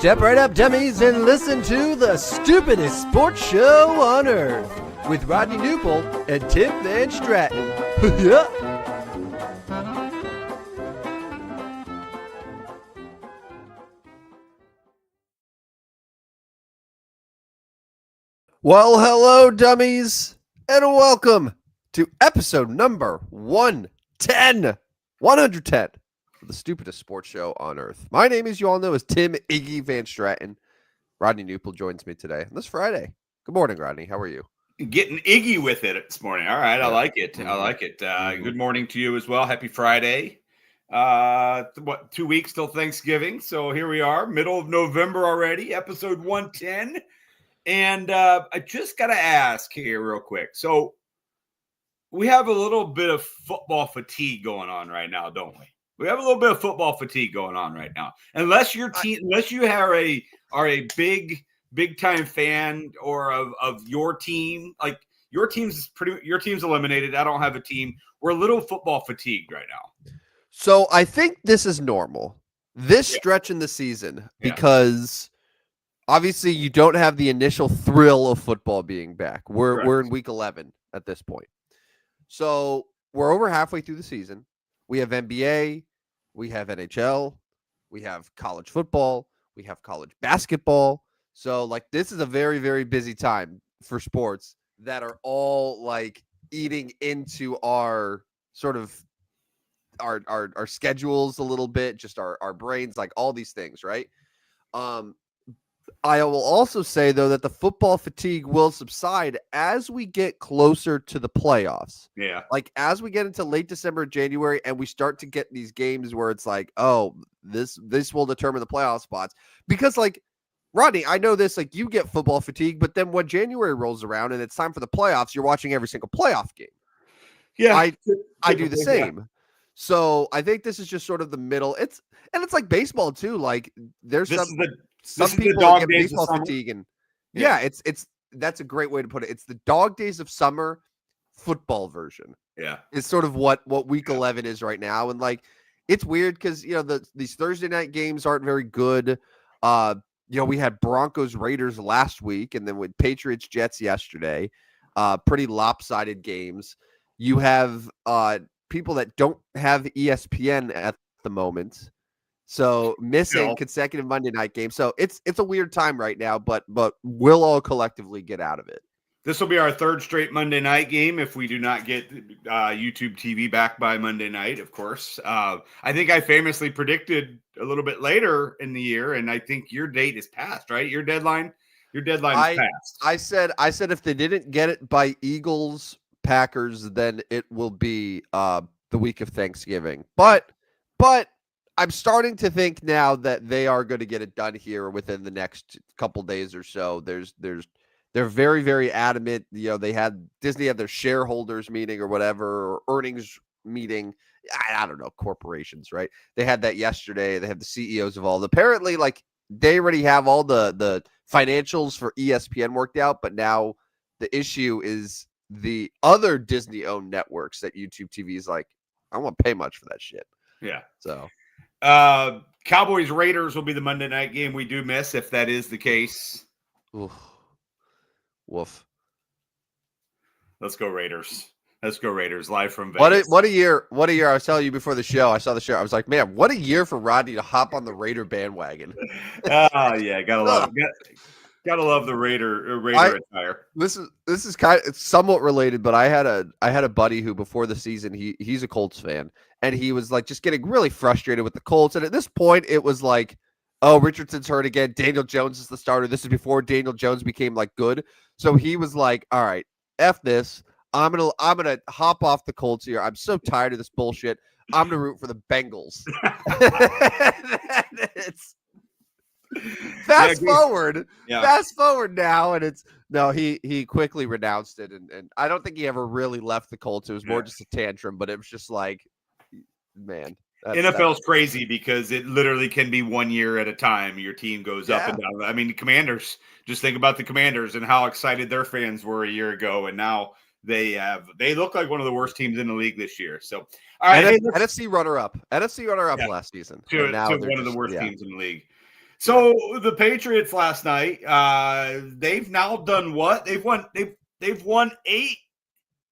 Step right up, dummies, and listen to the stupidest sports show on earth with Rodney Newpole and Tim Van Stratton. Yeah. Well, hello, dummies, and welcome to episode number 110 of the stupidest sports show on earth. My name, as you all know, is Tim Iggy Van Stratton. Rodney Newpole joins me today on this Friday. Good morning, Rodney. How are you? Getting Iggy with it this morning. All right. Yeah. I like it. I like it. Good morning to you as well. Happy Friday. 2 weeks till Thanksgiving. So here we are, middle of November already, episode 110. And I just got to ask here real quick. So we have a little bit of football fatigue going on right now, don't we? We have a little bit of football fatigue going on right now. Unless your team, unless you are a big time fan or of your team, like your team's eliminated. I don't have a team. We're a little football fatigued right now. So I think this is normal. This stretch in the season, because obviously you don't have the initial thrill of football being back. We're in week 11 at this point. So we're over halfway through the season. We have NBA, we have NHL, we have college football, we have college basketball. So like this is a very, very busy time for sports that are all like eating into our sort of our schedules a little bit, just our brains, like all these things, right? I will also say, though, that the football fatigue will subside as we get closer to the playoffs. Yeah. Like as we get into late December, January, and we start to get these games where it's like, oh, this will determine the playoff spots. Because like, Rodney, I know this, like you get football fatigue, but then when January rolls around and it's time for the playoffs, you're watching every single playoff game. Yeah. I do the same. Yeah. So I think this is just sort of the middle. It's like baseball too. Like there's some people get baseball fatigue, and that's a great way to put it. It's the dog days of summer football version. Yeah, it's sort of what week 11 is right now, and like it's weird because these Thursday night games aren't very good. We had Broncos Raiders last week, and then with Patriots Jets yesterday. Pretty lopsided games. You have people that don't have ESPN at the moment. So missing consecutive Monday night games. So it's a weird time right now, but we'll all collectively get out of it. This will be our third straight Monday night game if we do not get YouTube TV back by Monday night, of course. I think I famously predicted a little bit later in the year, and I think your date is passed, right? Your deadline is passed. I said if they didn't get it by Eagles Packers, then it will be the week of Thanksgiving. But I'm starting to think now that they are going to get it done here within the next couple days or so. They're very, very adamant. Disney had their shareholders meeting or whatever, or earnings meeting. I don't know, corporations, right? They had that yesterday. They have the CEOs of all. Apparently, like they already have all the financials for ESPN worked out, but now the issue is the other Disney-owned networks that YouTube TV is like, I don't want to pay much for that shit. Yeah. So. Cowboys Raiders will be the Monday night game we do miss if that is the case. Oof. Woof. Let's go Raiders live from Vegas. What a year. I was telling you before the show. I saw the show. I was like, man, what a year for Rodney to hop on the Raider bandwagon. Yeah, gotta love the Raider attire. This is it's somewhat related, but I had a buddy who before the season he's a Colts fan, and he was like just getting really frustrated with the Colts. And at this point, it was like, oh, Richardson's hurt again. Daniel Jones is the starter. This is before Daniel Jones became like good. So he was like, all right, F this. I'm gonna hop off the Colts here. I'm so tired of this bullshit. I'm gonna root for the Bengals. It's fast forward now, and he quickly renounced it, and I don't think he ever really left the Colts. It was more just a tantrum, but it was just like, man. NFL's crazy because it literally can be 1 year at a time. Your team goes up and down. I mean, the Commanders, just think about the Commanders and how excited their fans were a year ago. And now they look like one of the worst teams in the league this year. So, all right. NFC runner up last season. To one of the worst teams in the league. So the Patriots last night, they've now done what? They've won 8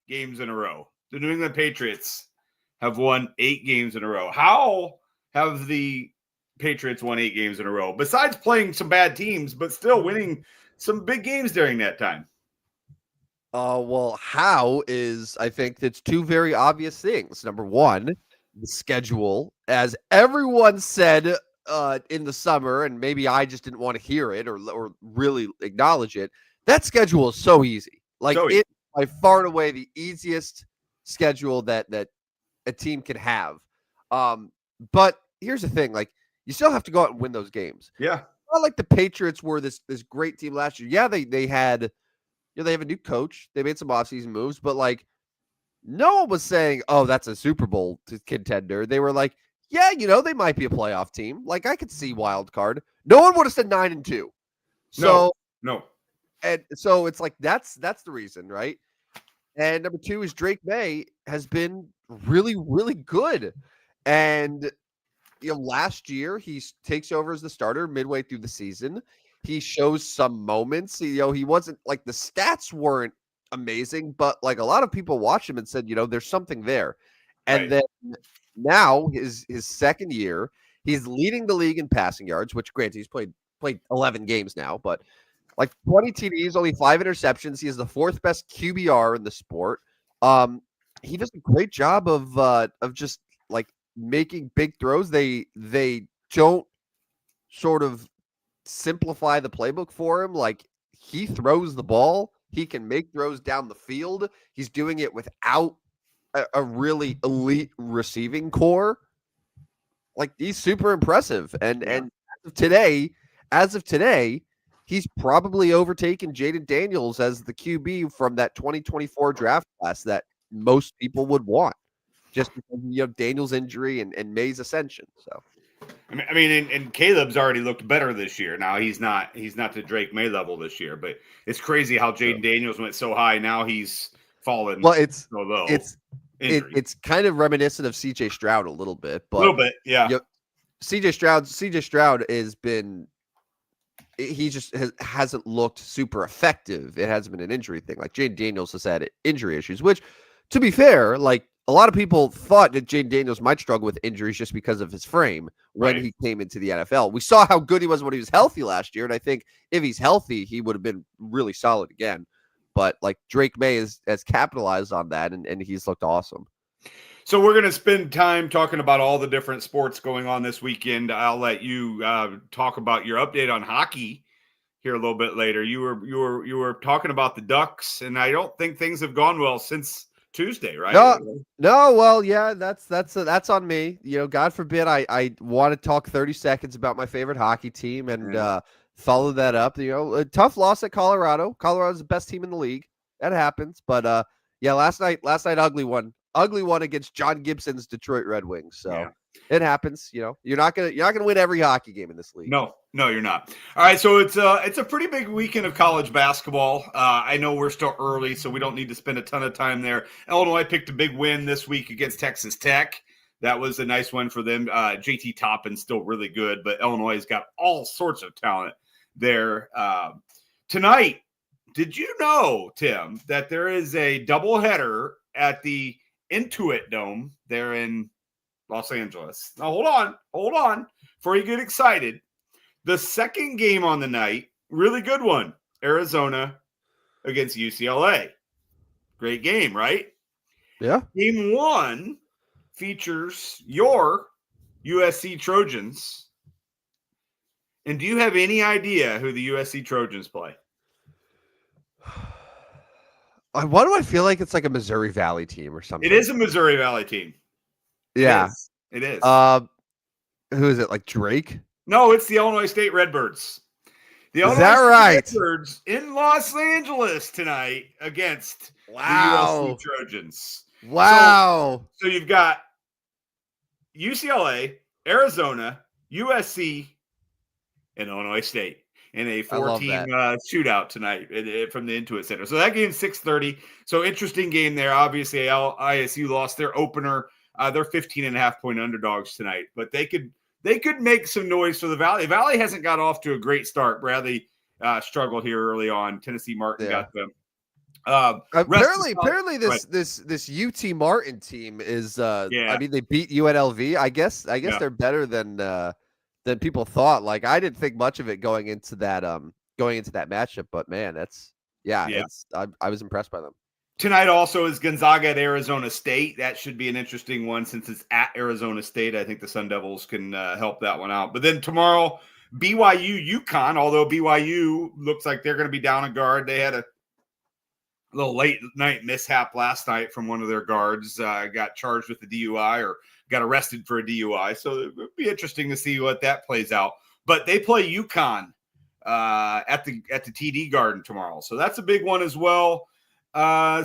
games in a row. The New England Patriots have won 8 games in a row. How have the Patriots won 8 games in a row? Besides playing some bad teams, but still winning some big games during that time. Well, how is, I think it's two very obvious things. Number one, the schedule, as everyone said in the summer, and maybe I just didn't want to hear it or really acknowledge it. That schedule is so easy. Like it's by far and away the easiest schedule that a team can have. But here's the thing: like you still have to go out and win those games. Yeah, not like the Patriots were this great team last year. Yeah, they had. They have a new coach. They made some offseason moves, but like no one was saying, "Oh, that's a Super Bowl contender." They were like, "Yeah, they might be a playoff team. Like I could see wild card." No one would have said 9-2. So no, and so it's like that's the reason, right? And number two is Drake May has been really, really good, and last year he takes over as the starter midway through the season. He shows some moments. He wasn't like the stats weren't amazing, but like a lot of people watched him and said, there's something there. And then now his second year, he's leading the league in passing yards, which granted he's played 11 games now, but like 20 TDs, only 5 interceptions. He is the 4th best QBR in the sport. He does a great job of just like making big throws. They don't sort of simplify the playbook for him. Like he throws the ball, he can make throws down the field. He's doing it without a really elite receiving core. Like he's super impressive. And as of today, he's probably overtaken Jaden Daniels as the QB from that 2024 draft class that most people would want, just because of Daniels' injury and May's ascension. So I mean, and Caleb's already looked better this year. Now he's not the Drake May level this year, but it's crazy how Jaden Daniels went so high. Now he's fallen. Well, it's so low. It's kind of reminiscent of CJ Stroud a little bit, but a little bit, yeah. CJ Stroud has been. He just hasn't looked super effective. It hasn't been an injury thing. Like Jaden Daniels has had injury issues, which, to be fair, like a lot of people thought that Jaden Daniels might struggle with injuries just because of his frame when he came into the NFL. We saw how good he was when he was healthy last year, and I think if he's healthy, he would have been really solid again. But like Drake May has capitalized on that, and he's looked awesome. So we're going to spend time talking about all the different sports going on this weekend. I'll let you talk about your update on hockey here a little bit later. You were talking about the Ducks, and I don't think things have gone well since Tuesday, right? No. Well, yeah, that's on me. God forbid I want to talk 30 seconds about my favorite hockey team and follow that up. A tough loss at Colorado. Colorado's the best team in the league. That happens, but yeah, last night, ugly one against John Gibson's Detroit Red Wings. So it happens. You're not gonna win every hockey game in this league. No, you're not. All right, so it's a pretty big weekend of college basketball. I know we're still early, so we don't need to spend a ton of time there. Illinois picked a big win this week against Texas Tech. That was a nice one for them. JT Toppin's still really good, but Illinois has got all sorts of talent there. Tonight, did you know, Tim, that there is a doubleheader at the Intuit Dome there in Los Angeles? Now, hold on. Before you get excited, the second game on the night, really good one, Arizona against UCLA. Great game, right? Yeah. Game 1 features your USC Trojans. And do you have any idea who the USC Trojans play? Why do I feel like it's like a Missouri Valley team or something? It is a Missouri Valley team. Yeah. It is. Who is it? Like Drake? No, it's the Illinois State Redbirds. The Is that right? Redbirds in Los Angeles tonight against the USC Trojans. Wow. So you've got UCLA, Arizona, USC, and Illinois State in a 4-team shootout tonight from the Intuit Center. So that game's 6:30. So interesting game there. Obviously, ISU lost their opener. They're 15.5-point underdogs tonight, but they could they could make some noise for the Valley. Valley hasn't got off to a great start. Bradley struggled here early on. Tennessee Martin got them. Apparently this UT Martin team is I mean, they beat UNLV. I guess they're better than people thought. Like, I didn't think much of it going into that matchup, but man, I was impressed by them. Tonight also is Gonzaga at Arizona State. That should be an interesting one since it's at Arizona State. I think the Sun Devils can help that one out. But then tomorrow, BYU UConn, although BYU looks like they're going to be down a guard. They had a little late night mishap last night from one of their guards. Got charged with a DUI or got arrested for a DUI. So it would be interesting to see what that plays out. But they play UConn at the TD Garden tomorrow. So that's a big one as well.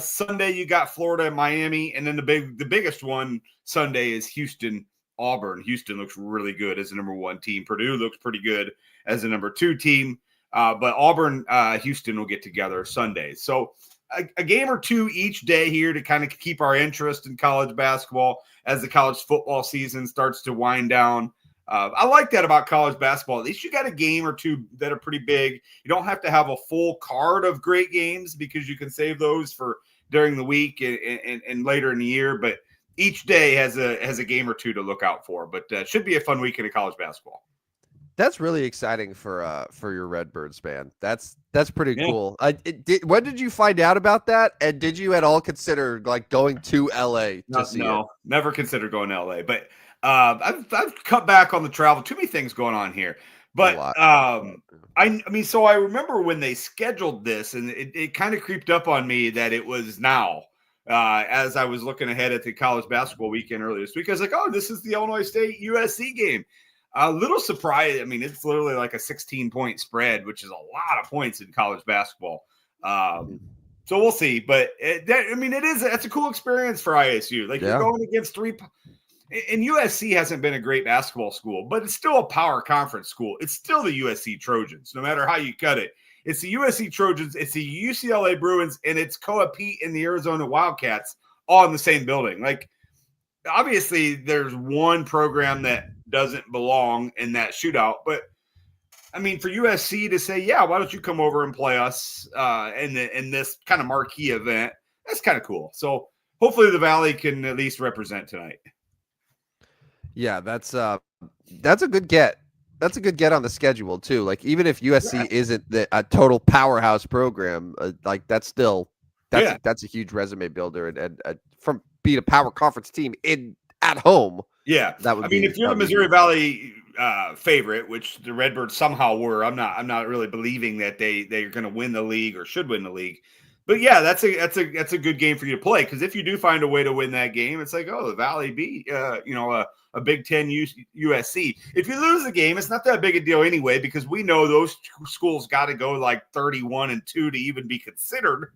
Sunday you got Florida and Miami, and then the biggest one Sunday is Houston Auburn. Houston looks really good as the number 1 team. Purdue looks pretty good as the number 2 team. But Auburn, Houston will get together Sunday. So a game or two each day here to kind of keep our interest in college basketball as the college football season starts to wind down. I like that about college basketball. At least you got a game or two that are pretty big. You don't have to have a full card of great games because you can save those for during the week and later in the year. But each day has a game or two to look out for. But it should be a fun weekend of college basketball. That's really exciting for your Redbirds, man. That's pretty cool. When did you find out about that? And did you at all consider like going to LA to see it? Never considered going to LA. But I've cut back on the travel. Too many things going on here. But I mean, so I remember when they scheduled this, and it kind of creeped up on me that it was now. As I was looking ahead at the college basketball weekend earlier this week, I was like, oh, this is the Illinois State USC game. A little surprised. I mean, it's literally like a 16-point spread, which is a lot of points in college basketball. So we'll see. But that's a cool experience for ISU. Like you're going against and USC hasn't been a great basketball school, but it's still a power conference school. It's still the USC Trojans, no matter how you cut it. It's the USC Trojans, it's the UCLA Bruins, and it's Koa Pete and the Arizona Wildcats all in the same building. Like, obviously, there's one program that doesn't belong in that shootout, but I mean, for USC to say, yeah, why don't you come over and play us in this kind of marquee event? That's kind of cool. So hopefully the Valley can at least represent tonight. Yeah, that's a good get. That's a good get on the schedule too. Like even if USC isn't a total powerhouse program, like that's a huge resume builder, and from being a power conference team at home. Yeah, that would. If you're the Missouri Valley favorite, which the Redbirds somehow were, I'm not really believing that they're going to win the league or should win the league. But yeah, that's a good game for you to play, because if you do find a way to win that game, it's like, oh, the Valley beat a Big Ten USC. If you lose the game, it's not that big a deal anyway, because we know those two schools got to go like 31-2 to even be considered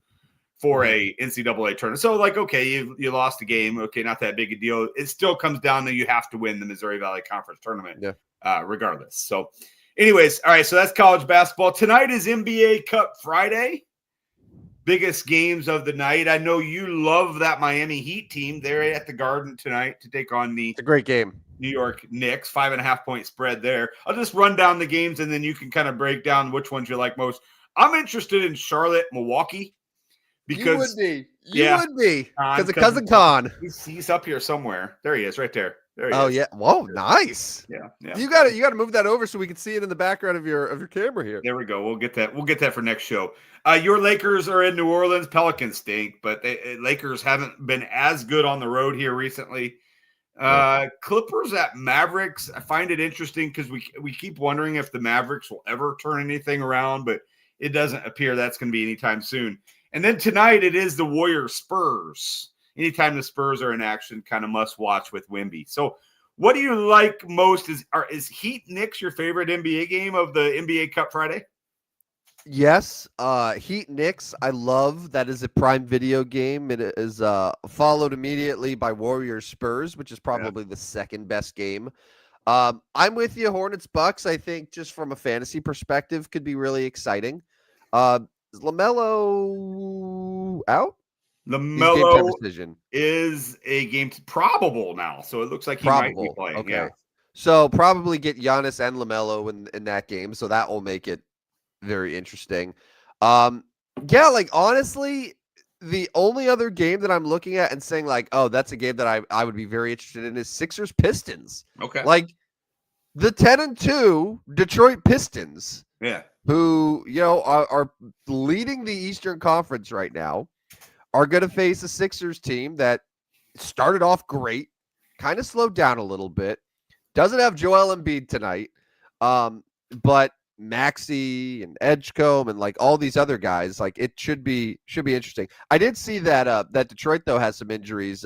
for a NCAA tournament. So like, okay, you lost a game. Okay, not that big a deal. It still comes down to you have to win the Missouri Valley Conference tournament regardless. So anyways, all right, so that's college basketball. Tonight is NBA Cup Friday. Biggest games of the night. I know you love that Miami Heat team. They're at the Garden tonight to take on it's a great game. New York Knicks. 5.5-point spread there. I'll just run down the games and then you can kind of break down which ones you like most. I'm interested in Charlotte, Milwaukee. Because you would be because of Cousin Con. He's up here somewhere. There he is, right there. There he is. Yeah. Whoa, nice. Yeah. You got to move that over so we can see it in the background of your camera here. There we go. We'll get that for next show. Your Lakers are in New Orleans. Pelicans stink, but Lakers haven't been as good on the road here recently. Clippers at Mavericks. I find it interesting because we keep wondering if the Mavericks will ever turn anything around, but it doesn't appear that's going to be anytime soon. And then tonight it is the Warriors Spurs. Anytime the Spurs are in action, kind of must watch with Wemby. So what do you like most? Is Heat Knicks your favorite NBA game of the NBA Cup Friday? Yes. Heat Knicks, I love. That is a Prime Video game. It is followed immediately by Warriors Spurs, which is probably the second best game. I'm with you. Hornets Bucks, I think, just from a fantasy perspective, could be really exciting. Is LaMelo out? LaMelo is a game probable now, so it looks like he might be playing. Okay. Yeah. So probably get Giannis and LaMelo in that game. So that will make it very interesting. Yeah, like honestly, the only other game that I'm looking at and saying like, oh, that's a game that I would be very interested in is Sixers Pistons. Okay. Like the 10-2 Detroit Pistons, Yeah. who are leading the Eastern Conference right now, are going to face a Sixers team that started off great, kind of slowed down a little bit. Doesn't have Joel Embiid tonight, but Maxey and Edgecombe and like all these other guys, like it should be interesting. I did see that that Detroit though has some injuries.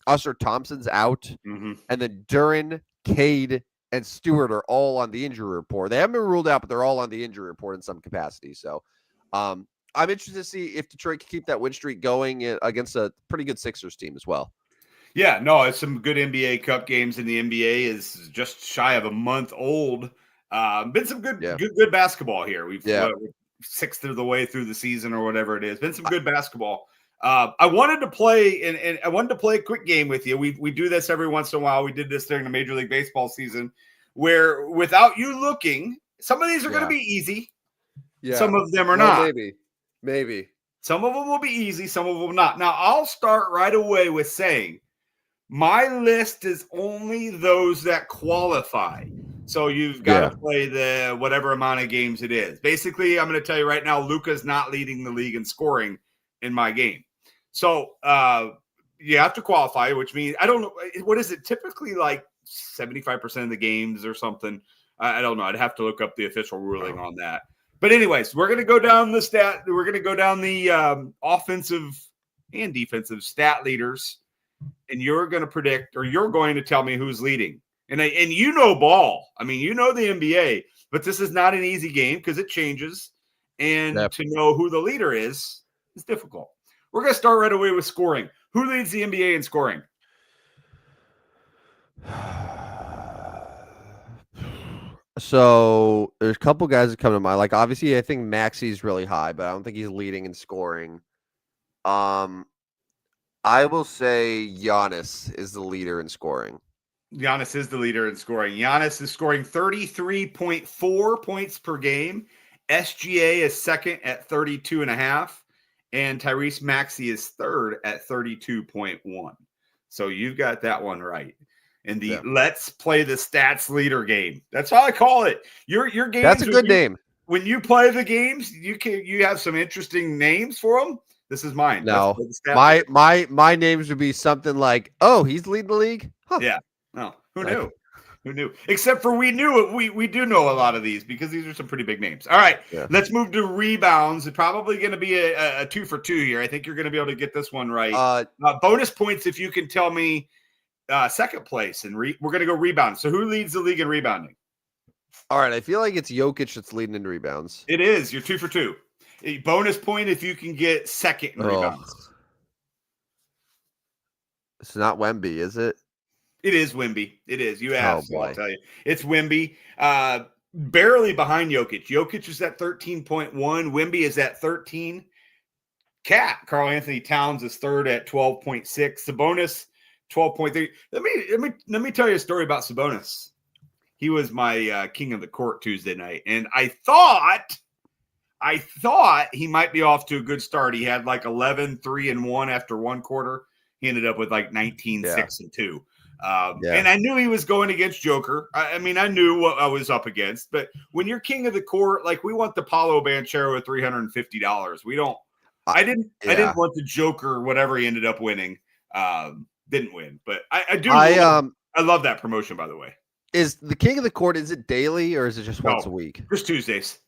Usher Thompson's out, Mm-hmm. and then Duren, Cade, and Stewart are all on the injury report. They haven't been ruled out, but they're all on the injury report in some capacity. So, I'm interested to see if Detroit can keep that win streak going against a pretty good Sixers team as well. Yeah, no, it's some good NBA Cup games, and the NBA is just shy of a month old. Been some good basketball here. We're sixth of the way through the season or whatever it is. Been some good basketball. I wanted to play and I wanted to play a quick game with you. We do this every once in a while. We did this during the Major League Baseball season, where without you looking, some of these are going to be easy. Yeah. Some of them are not. Maybe. Some of them will be easy. Some of them will not. Now I'll start right away with saying, my list is only those that qualify. So you've got to play the whatever amount of games it is. Basically, I'm going to tell you right now, Luka's not leading the league in scoring in my game. So you have to qualify, which means, I don't know, what is it? Typically like 75% of the games or something. I don't know. I'd have to look up the official ruling on that. But anyways, we're going to go down the stat. We're going to go down the offensive and defensive stat leaders. And you're going to predict, or you're going to tell me who's leading. And you know ball. I mean, you know the NBA, but this is not an easy game because it changes. And to know who the leader is difficult. We're going to start right away with scoring. Who leads the NBA in scoring? So there's a couple guys that come to mind. Like obviously, I think Maxey's really high, but I don't think he's leading in scoring. I will say Giannis is the leader in scoring. Giannis is the leader in scoring. Giannis is scoring 33.4 points per game. SGA is second at 32.5. And Tyrese Maxey is third at 32.1. So you've got that one right. And the let's play the stats leader game. That's how I call it. Your games. That's a good name. When you play the games, you have some interesting names for them. This is mine. No, my names would be something like, "Oh, he's leading the league." Huh. Yeah. No, who knew? Who knew? Except for we knew it. We do know a lot of these because these are some pretty big names. All right, let's move to rebounds. It's probably going to be a 2 for 2 here. I think you're going to be able to get this one right. Bonus points if you can tell me second place, and we're going to go rebound. So who leads the league in rebounding? All right, I feel like it's Jokic that's leading in rebounds. It is. You're 2 for 2. A bonus point if you can get second in rebounds. It's not Wemby, is it? It is Wemby. It is. You asked, so I'll tell you. It's Wemby. Barely behind Jokic. Jokic is at 13.1. Wemby is at 13. Karl Anthony Towns is third at 12.6. Sabonis, 12.3. Let me tell you a story about Sabonis. He was my king of the court Tuesday night, and I thought he might be off to a good start. He had like 11, 3, and 1 after one quarter. He ended up with like 19, 6, and 2. And I knew he was going against Joker. I mean, I knew what I was up against. But when you're king of the court, like we want the Paolo Banchero at $350. We don't. I didn't want the Joker, whatever he ended up winning. Didn't win, but I do. I love that promotion, by the way. Is the king of the court, is it daily or is it just once a week? Just Tuesdays.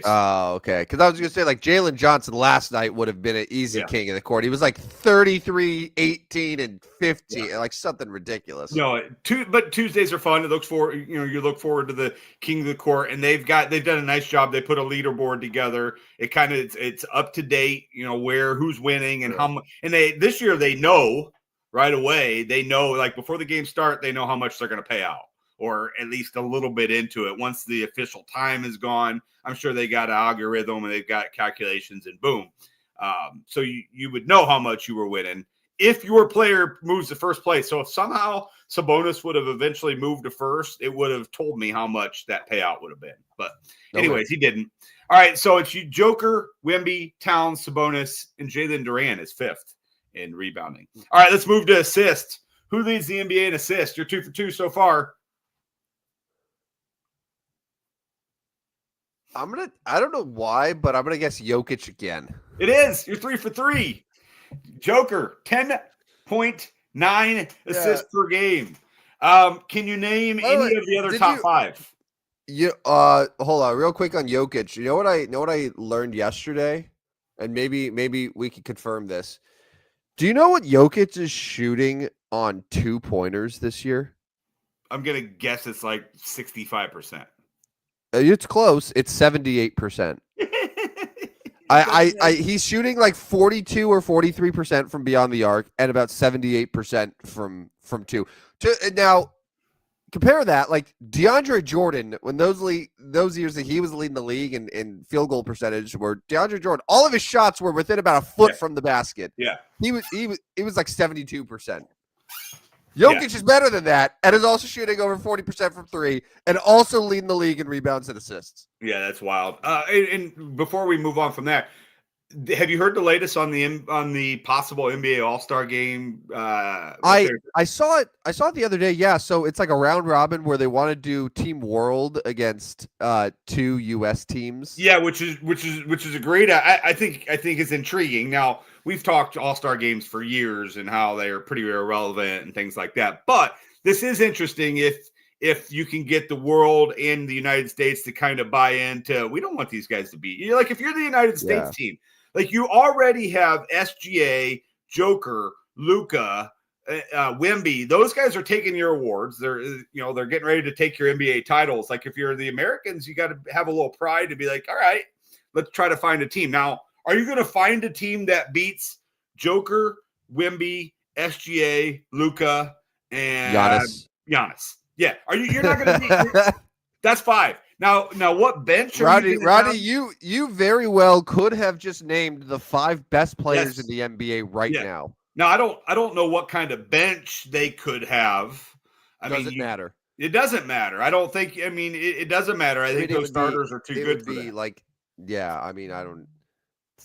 Oh, okay. Because I was going to say, like, Jalen Johnson last night would have been an easy king of the court. He was like 33, 18, and 50, like something ridiculous. No, but Tuesdays are fun. You look forward to the king of the court, and they've done a nice job. They put a leaderboard together. It's up to date, who's winning and how much. And this year they know right away. They know, like, before the games start, they know how much they're going to pay out. Or at least a little bit into it. Once the official time is gone, I'm sure they got an algorithm and they've got calculations, and boom. So you would know how much you were winning. if your player moves to first place. So if somehow Sabonis would have eventually moved to first, it would have told me how much that payout would have been. But anyways, he didn't. All right, so it's you, Joker, Wemby, Towns, Sabonis, and Jalen Duran is fifth in rebounding. All right, let's move to assists. Who leads the NBA in assists? You're 2 for 2 so far. I don't know why, but I'm gonna guess Jokic again. It is. You're 3 for 3. Joker, 10.9 assists per game. Can you name any of the other top 5? Hold on, real quick on Jokic. You know what I learned yesterday, and maybe we could confirm this. Do you know what Jokic is shooting on 2-pointers this year? I'm gonna guess it's like 65%. It's close. It's 78%. He's shooting like 42 or 43% from beyond the arc, and about 78% from 2. Now, compare that, like DeAndre Jordan, when those years that he was leading the league in field goal percentage, where DeAndre Jordan, all of his shots were within about a foot from the basket. Yeah, he was like 72%. Jokic is better than that, and is also shooting over 40% from 3, and also leading the league in rebounds and assists. Yeah, that's wild. And before we move on from that, have you heard the latest on the possible NBA All-Star game? I saw it. I saw it the other day. Yeah, so it's like a round robin where they want to do Team World against 2 U.S. teams. Yeah, which is a great. I think it's intriguing. Now, we've talked All-Star games for years and how they are pretty irrelevant and things like that. But this is interesting if you can get the world and the United States to kind of buy into. We don't want these guys to be like if you're the United States team. Like you already have SGA, Joker, Luka, Wemby. Those guys are taking your awards. They're getting ready to take your NBA titles. Like if you're the Americans, you got to have a little pride to be like, all right, let's try to find a team. Now, are you going to find a team that beats Joker, Wemby, SGA, Luka, and Giannis? Yeah. You're not going to beat. That's 5. Now, what bench are Rodney, you very well could have just named the 5 best players in the NBA now. Now, I don't know what kind of bench they could have. Doesn't matter. It doesn't matter. I don't think. I mean, it doesn't matter. I think those starters are too good for that. Like, yeah. I mean, I don't.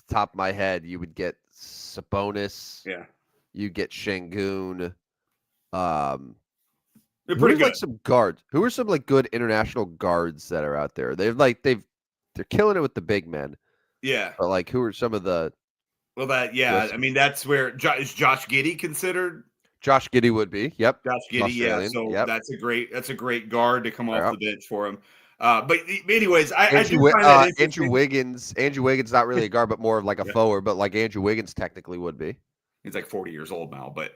Top of my head, you would get Sabonis. Yeah. You get Şengün. They're pretty good. Like some guards. Who are some like good international guards that are out there? They're killing it with the big men. Yeah. But like, who are some of the? Well, I mean, that's where is Josh Giddey considered? Josh Giddey would be. Yep. Josh Giddey. Yeah. So that's a great guard to come off the bench for him. But anyways, I do find that Andrew Wiggins. Andrew Wiggins not really a guard, but more of like a forward. But like Andrew Wiggins technically would be. He's like 40 years old now, but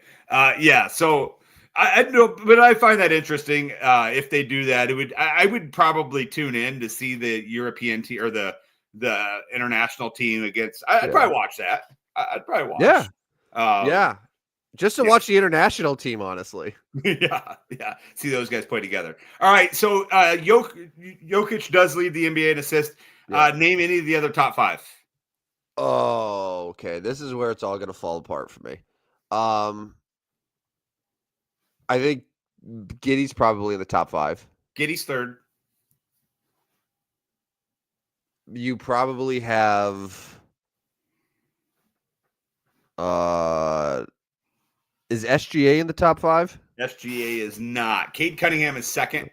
yeah. So I know, but I find that interesting. If they do that, I would probably tune in to see the European team or the international team against. I'd probably watch that. I'd probably watch. Yeah. Yeah. Just to watch the international team, honestly. Yeah. See those guys play together. All right. So Jokic does lead the NBA in assists. Name any of the other top 5. Oh, okay. This is where it's all going to fall apart for me. I think Giddey's probably in the top 5. Giddey's 3rd. You probably have is SGA in the top 5? SGA is not. Cade Cunningham is 2nd.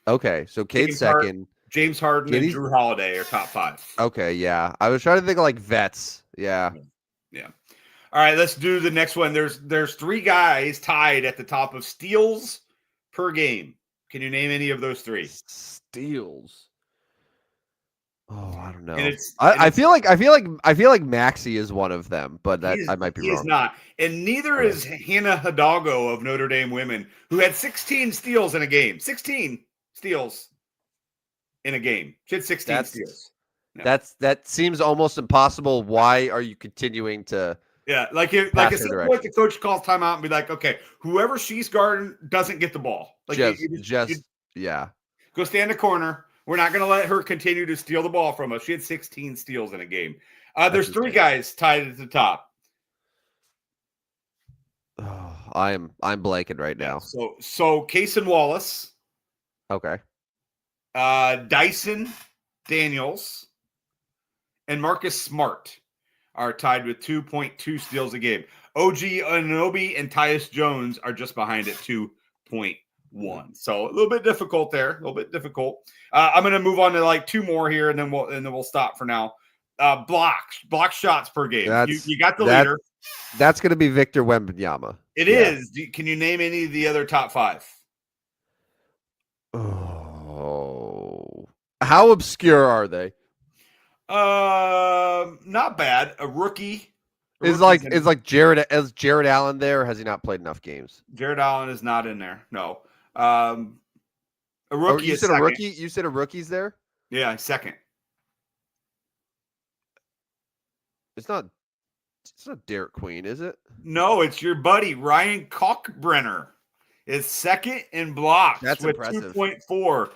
Okay, so Cade's 2nd. James Harden and Drew Holiday are top 5. Okay, yeah. I was trying to think of like vets. Yeah. All right, let's do the next one. There's 3 guys tied at the top of steals per game. Can you name any of those 3? Steals. Oh, I don't know. I feel like Maxey is one of them, but I might be wrong. He is not, and neither is Hannah Hidalgo of Notre Dame women, who had 16 steals in a game. 16 steals in a game. She had 16 steals. No. That seems almost impossible. Why are you continuing to? Yeah, like at some point the coach calls timeout and be like, okay, whoever she's guarding doesn't get the ball. Like go stand in the corner. We're not going to let her continue to steal the ball from us. She had 16 steals in a game. There's 3 guys tied at the top. I'm blanking right now. So Cason Wallace, Okay. Dyson Daniels, and Marcus Smart are tied with 2.2 steals a game. OG Anunoby and Tyus Jones are just behind at 2.1. So a little bit difficult there. A little bit difficult. I'm going to move on to like two more here, and then we'll stop for now. Block shots per game. You got the leader. That's going to be Victor Wembanyama. It is. Can you name any of the other top five? Oh, how obscure are they? Not bad. A rookie. Is like Jared Allen there? Or has he not played enough games? Jared Allen is not in there. No. A rookie. You said a rookie. You said a rookie's there. Yeah, second. It's not Derek Queen, is it? No, it's your buddy Ryan Kalkbrenner is second in blocks. That's with impressive. 2.4.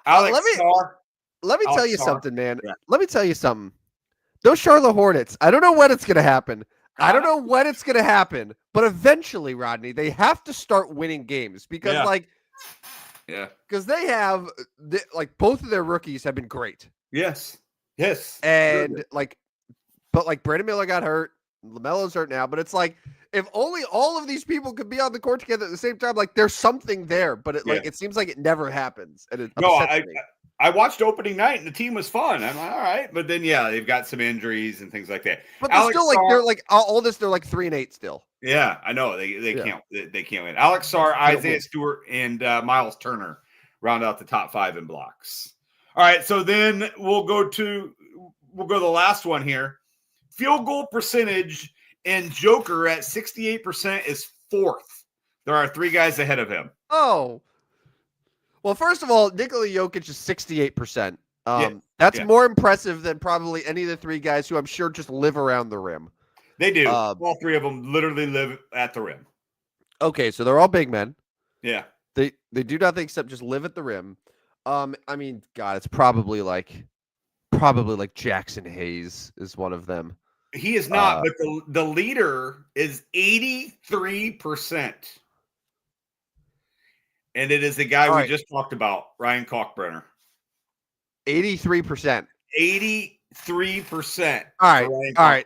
Alex Starr. Let me tell you something, man. Yeah. Let me tell you something. Those Charlotte Hornets, I don't know when it's going to happen. But eventually, Rodney, they have to start winning games because because they have both of their rookies have been great. Yes. And but Brandon Miller got hurt. LaMelo's hurt now, but it's like if only all of these people could be on the court together at the same time, there's something there, but it seems like it never happens. And I watched opening night and the team was fun. I'm like, all right, but then they've got some injuries and things like that. But they're still they're 3-8 still. Yeah, I know they can't win. Alex Sarr, Isaiah Stewart, and Miles Turner round out the top five in blocks. All right, so then we'll go to the last one here. Field goal percentage and Joker at 68% is fourth. There are three guys ahead of him. Oh. Well, first of all, Nikola Jokic is 68%. That's more impressive than probably any of the three guys who I'm sure just live around the rim. They do. All three of them literally live at the rim. Okay, so they're all big men. Yeah. They do nothing except just live at the rim. I mean, God, it's probably like Jackson Hayes is one of them. He is not, but the leader is 83%. And it is the guy we just talked about, Ryan Kalkbrenner. 83%. 83%. All right.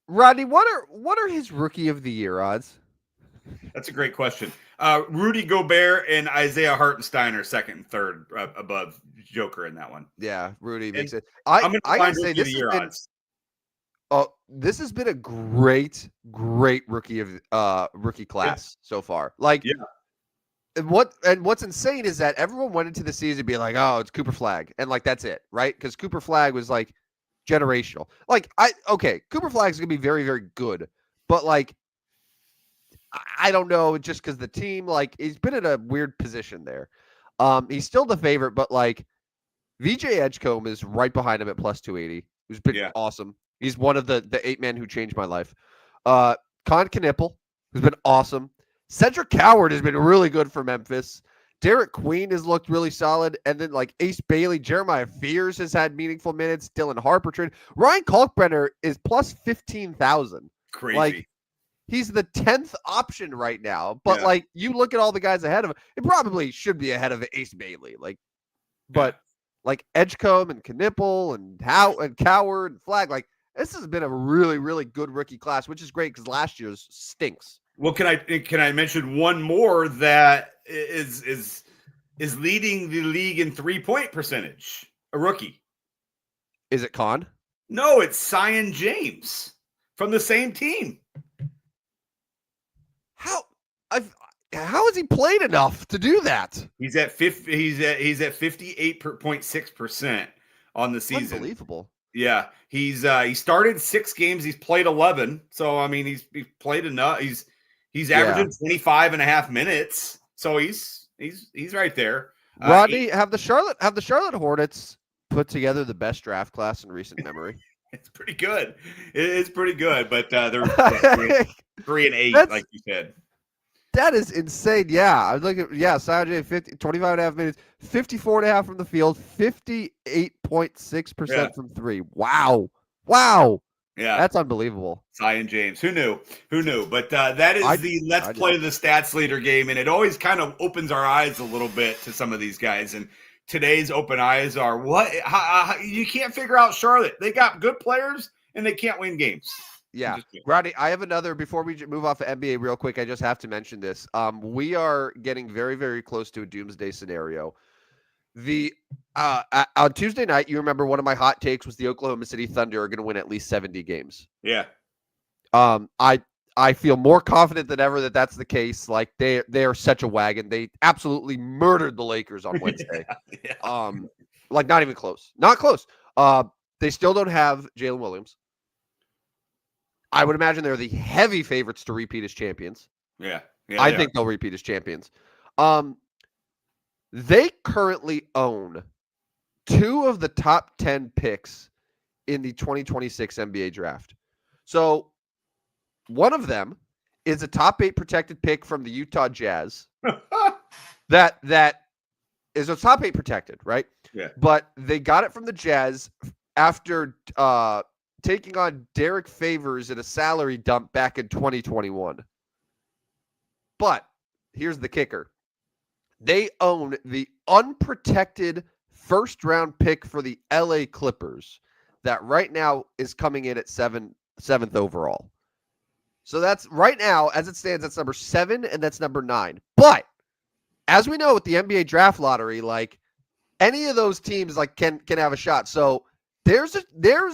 Rodney, what are his rookie of the year odds? That's a great question. Rudy Gobert and Isaiah Hartenstein are second and third above Joker in that one. Yeah, Rudy makes it. I gotta say this has been a great rookie class so far. And what's insane is that everyone went into the season being like, oh, it's Cooper Flagg, and that's it, right? Because Cooper Flagg was generational. Cooper Flagg is gonna be very, very good, but I don't know, just because the team he's been in a weird position there. He's still the favorite, but VJ Edgecombe is right behind him at plus 280, who's been awesome. He's one of the 8 men who changed my life. Con Knippel, who's been awesome. Cedric Coward has been really good for Memphis. Derek Queen has looked really solid. And then Ace Bailey, Jeremiah Fears has had meaningful minutes. Dylan Harper trade. Ryan Kalkbrenner is plus 15,000. Crazy. He's the 10th option right now. But you look at all the guys ahead of him, it probably should be ahead of Ace Bailey. But Edgecombe and Knippel and Coward and Flagg, this has been a really, really good rookie class, which is great because last year's stinks. Well, can I mention one more that is leading the league in 3-point percentage? A rookie. Is it Con? No, it's Zion James from the same team. How has he played enough to do that? He's at 58.6% on the season. Unbelievable. Yeah, he started 6 games. He's played 11. So I mean, he's played enough. He's averaging 25 and a half minutes. So he's right there. Rodney, have the Charlotte Hornets put together the best draft class in recent memory? It's pretty good. It's pretty good, but they're 3 and 8, like you said. That is insane. Yeah, I was looking. Yeah, Zion 25 and a half minutes, 54 and a half from the field, 58.6% from 3. Wow. Yeah. That's unbelievable. Zion James. Who knew? Who knew? But that is the let's play the stats leader game. And it always kind of opens our eyes a little bit to some of these guys. And today's open eyes are what? You can't figure out Charlotte. They got good players and they can't win games. Yeah. Rodney, I have another, before we move off of NBA real quick, I just have to mention this. We are getting very, very close to a doomsday scenario. On Tuesday night, you remember one of my hot takes was the Oklahoma City Thunder are going to win at least 70 games. Yeah. I feel more confident than ever that that's the case. Like they are such a wagon. They absolutely murdered the Lakers on Wednesday. Yeah. Like not even close. Not close. They still don't have Jalen Williams. I would imagine they're the heavy favorites to repeat as champions. Yeah. I think they'll repeat as champions. They currently own 2 of the top 10 picks in the 2026 NBA draft. So one of them is a top 8 protected pick from the Utah Jazz. that is a top 8 protected, right? Yeah. But they got it from the Jazz after taking on Derek Favors in a salary dump back in 2021. But here's the kicker. They own the unprotected first-round pick for the LA Clippers that right now is coming in at 7th overall. So that's right now, as it stands, that's number 7 and that's number 9. But as we know with the NBA draft lottery, like any of those teams like can have a shot. So there's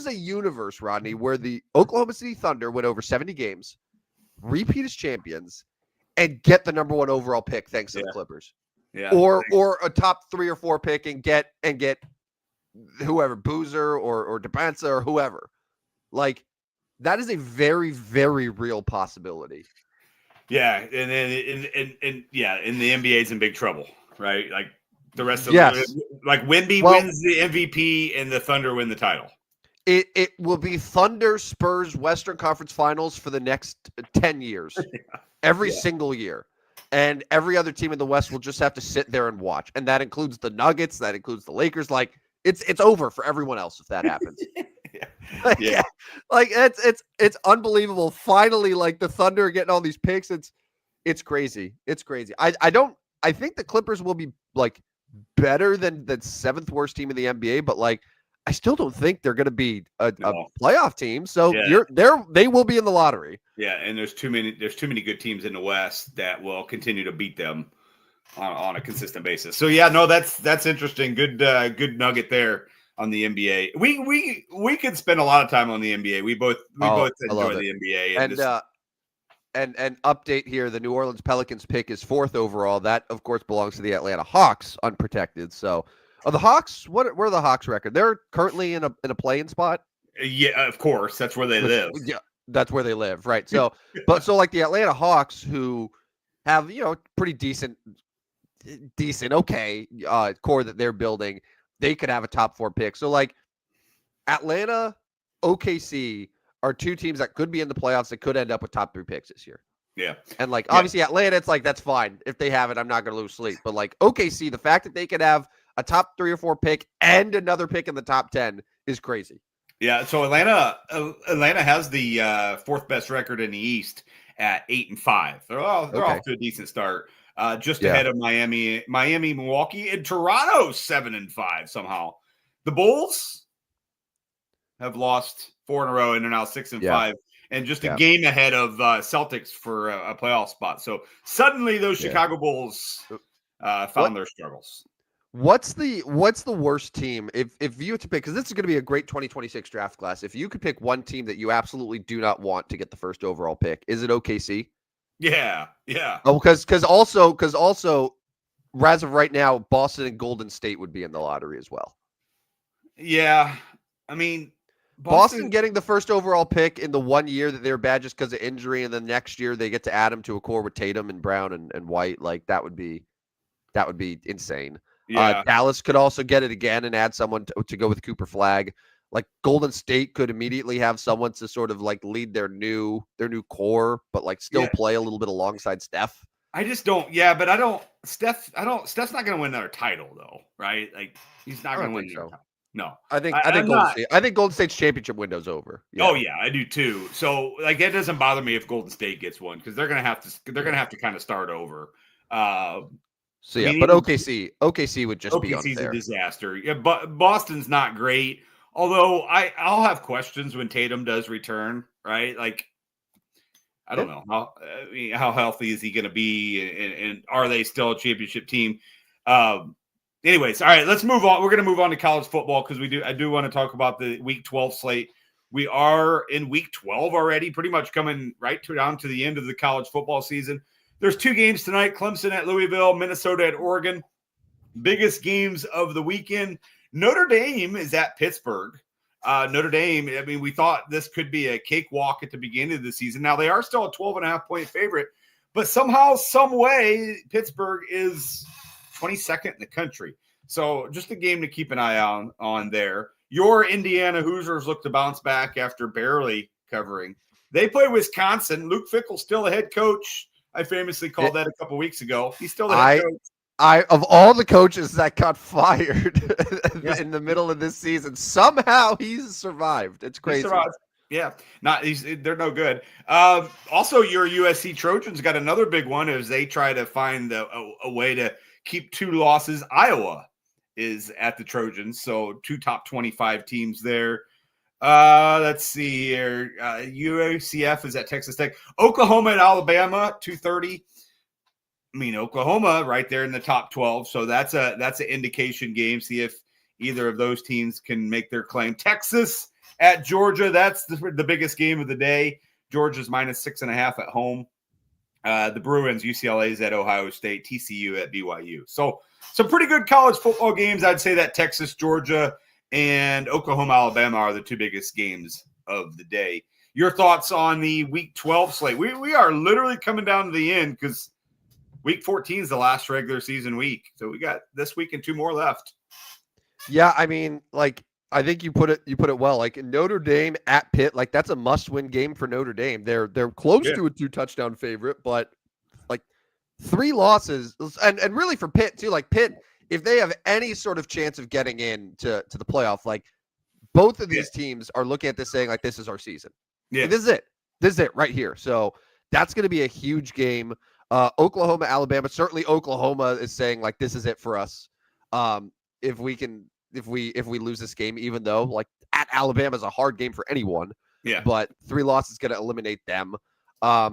a universe, Rodney, where the Oklahoma City Thunder win over 70 games, repeat as champions, and get the number 1 overall pick thanks to the Clippers. Yeah. Or a top 3 or 4 pick and get whoever, Boozer or DeBanza or whoever. Like that is a very, very real possibility. Yeah, and the NBA's in big trouble, right? Like the rest of like Wemby wins the MVP and the Thunder win the title. It will be Thunder Spurs Western Conference Finals for the next 10 years. Every single year. And every other team in the West will just have to sit there and watch. And that includes the Nuggets, that includes the Lakers. Like it's over for everyone else if that happens. Like it's unbelievable. Finally, like the Thunder are getting all these picks. It's crazy. It's crazy. I think the Clippers will be like better than the 7th worst team in the NBA, but like I still don't think they're going to be a playoff team. So they will be in the lottery. Yeah, and there's too many good teams in the West that will continue to beat them on a consistent basis. So that's interesting. Good nugget there on the NBA. We could spend a lot of time on the NBA. We both enjoy the NBA. And update here, the New Orleans Pelicans pick is 4th overall. That of course belongs to the Atlanta Hawks, unprotected. So the Hawks, where are the Hawks record? They're currently in a play-in spot. Yeah, of course. That's where they live. Yeah, that's where they live, right? So, so like the Atlanta Hawks, who have pretty decent, core that they're building, they could have a top 4 pick. So like Atlanta, OKC are 2 teams that could be in the playoffs that could end up with top 3 picks this year. Yeah, and like obviously Atlanta, it's like that's fine if they have it. I'm not going to lose sleep. But like OKC, the fact that they could have a top 3 or 4 pick and another pick in the top 10 is crazy. Yeah. So Atlanta has the 4th best record in the East at 8-5. They're off to a decent start. Just ahead of Miami, Milwaukee, and Toronto 7-5 somehow. The Bulls have lost 4 in a row and they're now 6-5. And just a game ahead of Celtics for a playoff spot. So suddenly those Chicago Bulls found their struggles. What's the worst team if you had to pick? Because this is going to be a great 2026 draft class. If you could pick one team that you absolutely do not want to get the 1st overall pick, is it OKC? Yeah. Oh, because also, as of right now, Boston and Golden State would be in the lottery as well. Yeah, I mean, Boston getting the 1st overall pick in the 1 year that they were bad just because of injury, and then next year they get to add him to a core with Tatum and Brown and White. Like that would be insane. Yeah. Dallas could also get it again and add someone to go with Cooper Flag. Like Golden State could immediately have someone to sort of like lead their new core, but like still play a little bit alongside Steph. I just don't. Yeah, but Steph's not going to win another title though, right? Like he's not going to win. No. I think I'm Golden not. State. I think Golden State's championship window's over. Yeah. Oh yeah, I do too. So like it doesn't bother me if Golden State gets one because they're gonna have to kind of start over. So I yeah, mean, but even OKC would just be OKC's a unfair. disaster. Yeah, but Boston's not great. Although I'll have questions when Tatum does return, right? Like I don't know how healthy is he going to be, and are they still a championship team? Anyways, all right, let's move on. We're going to move on to college football because I do want to talk about the Week 12 slate. We are in Week 12 already, pretty much coming down to the end of the college football season. There's 2 games tonight: Clemson at Louisville, Minnesota at Oregon. Biggest games of the weekend. Notre Dame is at Pittsburgh. Notre Dame, I mean, we thought this could be a cakewalk at the beginning of the season. Now, they are still a 12.5-point favorite, but somehow, some way, Pittsburgh is 22nd in the country. So just a game to keep an eye on there. Your Indiana Hoosiers look to bounce back after barely covering. They play Wisconsin. Luke Fickell's still the head coach. I famously called that a couple weeks ago. He's still the head coach. Of all the coaches that got fired in the middle of this season, somehow he's survived. It's crazy. Yeah, they're no good. Also, your USC Trojans got another big one as they try to find a way to keep 2 losses. Iowa is at the Trojans, so 2 top 25 teams there. Let's see here. UCF is at Texas Tech. Oklahoma and Alabama, 2:30. I mean, Oklahoma right there in the top 12. So that's an indication game. See if either of those teams can make their claim. Texas at Georgia. That's the biggest game of the day. Georgia's -6.5 at home. The Bruins, UCLA's at Ohio State, TCU at BYU. So some pretty good college football games. I'd say that Texas, Georgia, and Oklahoma, Alabama are the 2 biggest games of the day. Your thoughts on the Week 12 slate? We are literally coming down to the end because Week 14 is the last regular season week. So we got this week and 2 more left. Yeah, I mean, like I think you put it well. Like Notre Dame at Pitt, like that's a must-win game for Notre Dame. They're close to a 2-touchdown favorite, but like 3 losses, and really for Pitt too. Like Pitt, if they have any sort of chance of getting in to the playoff, like both of these teams are looking at this saying like this is our season. Yeah, like, this is it right here. So that's going to be a huge game. Oklahoma, Alabama. Certainly, Oklahoma is saying like this is it for us. If we lose this game, even though like at Alabama is a hard game for anyone. Yeah. But 3 losses is going to eliminate them. I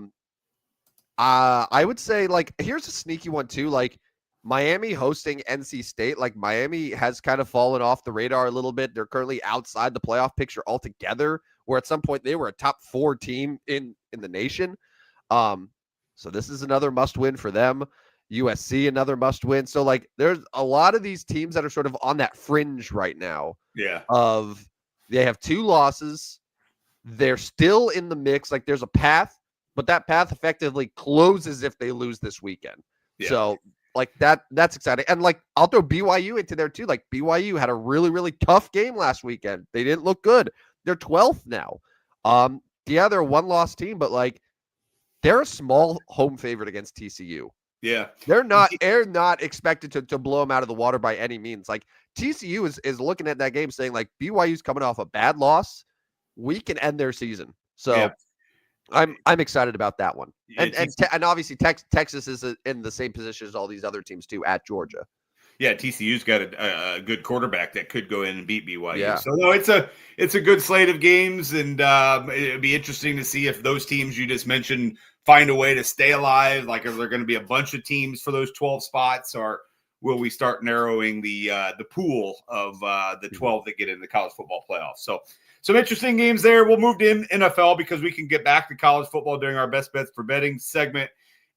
would say like here's a sneaky one too. Like Miami hosting NC State. Like Miami has kind of fallen off the radar a little bit. They're currently outside the playoff picture altogether. Where at some point they were a top 4 team in the nation. So this is another must win for them. USC, another must win. So like there's a lot of these teams that are sort of on that fringe right now. Yeah. They have 2 losses. They're still in the mix. Like there's a path, but that path effectively closes if they lose this weekend. Yeah. So like that's exciting. And like I'll throw BYU into there too. Like BYU had a really, really tough game last weekend. They didn't look good. They're 12th now. Yeah, they're a 1-loss team, but like they're a small home favorite against TCU. Yeah. They're not expected to blow them out of the water by any means. Like TCU is looking at that game saying like BYU's coming off a bad loss. We can end their season. So yeah. I'm excited about that one. And obviously Texas is in the same position as all these other teams too at Georgia. Yeah, TCU's got a good quarterback that could go in and beat BYU. Yeah. So no, it's a good slate of games, and it'd be interesting to see if those teams you just mentioned find a way to stay alive. Like, are there going to be a bunch of teams for those 12 spots, or will we start narrowing the pool of the 12 that get in the college football playoffs? So some interesting games there. We'll move to NFL because we can get back to college football during our best bets for betting segment.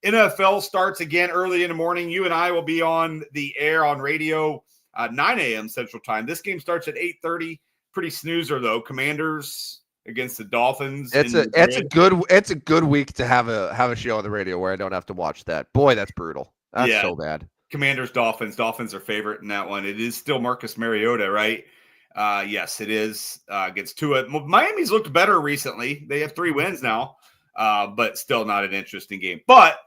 NFL starts again early in the morning. You and I will be on the air on radio 9 a.m. Central Time. This game starts at 8:30. Pretty snoozer though. Commanders against the Dolphins. It's a good week to have a show on the radio where I don't have to watch that. Boy, that's brutal. That's so bad. Commanders, Dolphins. Dolphins are favorite in that one. It is still Marcus Mariota, right? Yes, it is against Tua. Miami's looked better recently. They have 3 wins now, but still not an interesting game. But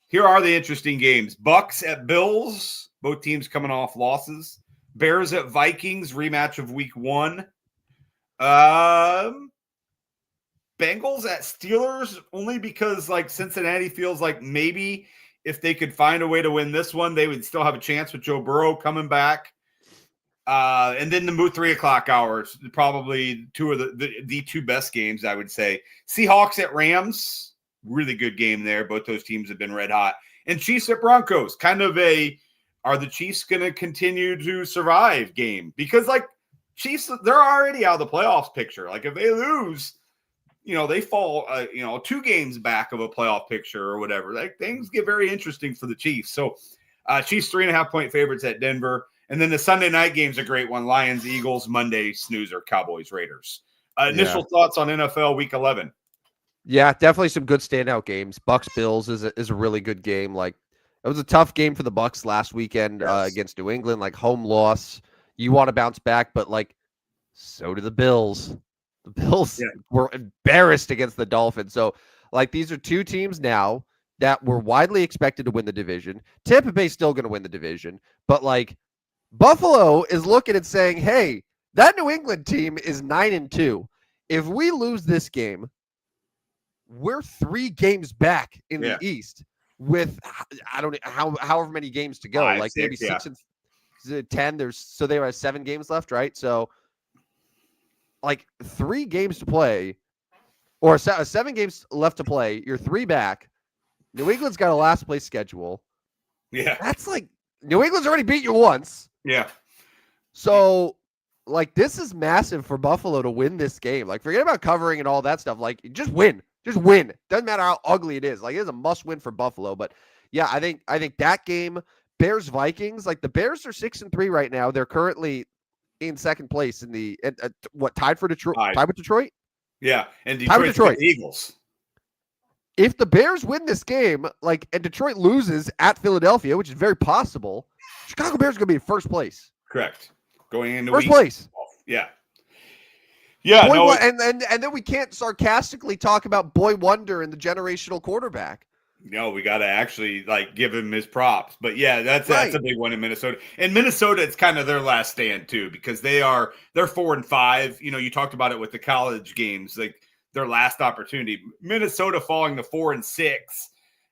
here are the interesting games. Bucks at Bills. Both teams coming off losses. Bears at Vikings, rematch of week 1. Bengals at Steelers, only because like Cincinnati feels like maybe if they could find a way to win this one, they would still have a chance with Joe Burrow coming back. And then the 3:00 hours, probably two of the two best games, I would say. Seahawks at Rams, really good game there. Both those teams have been red hot. And Chiefs at Broncos, kind of are the Chiefs going to continue to survive game? Because like Chiefs, they're already out of the playoffs picture. Like if they lose, they fall, 2 games back of a playoff picture or whatever. Like things get very interesting for the Chiefs. So Chiefs 3.5-point favorites at Denver. And then the Sunday night game's a great one. Lions, Eagles, Monday, snoozer, Cowboys, Raiders. Initial thoughts on NFL Week 11? Yeah, definitely some good standout games. Bucks Bills is a really good game. Like it was a tough game for the Bucks last weekend against New England. Like home loss, you want to bounce back, but like so do the Bills. The Bills were embarrassed against the Dolphins. So like these are 2 teams now that were widely expected to win the division. Tampa Bay's still going to win the division, but like Buffalo is looking and saying, hey, that New England team is 9-2. If we lose this game, we're 3 games back in the East with, I don't know, however many games to go. 5, like 6, maybe 6 and 10. So they have 7 games left, right? So like 3 games to play or 7 games left to play. You're 3 back. New England's got a last place schedule. Yeah. That's like New England's already beat you once. Yeah. So, like, this is massive for Buffalo to win this game. Like, forget about covering and all that stuff. Like, just win. Just win. Doesn't matter how ugly it is. Like, it is a must-win for Buffalo. But, yeah, I think that game, Bears-Vikings, like, the Bears are 6-3 right now. They're currently in second place in the tied for Detroit? Tied with Detroit? Yeah, and Detroit Eagles. If the Bears win this game, like, and Detroit loses at Philadelphia, which is very possible, Chicago Bears are going to be in first place. Correct. Going into first place. Yeah. Yeah. And then we can't sarcastically talk about Boy Wonder and the generational quarterback. No, we got to actually like give him his props. But yeah, that's a big one in Minnesota. And Minnesota, it's kind of their last stand too, because they're 4-5. You talked about it with the college games, like their last opportunity. Minnesota falling to 4-6.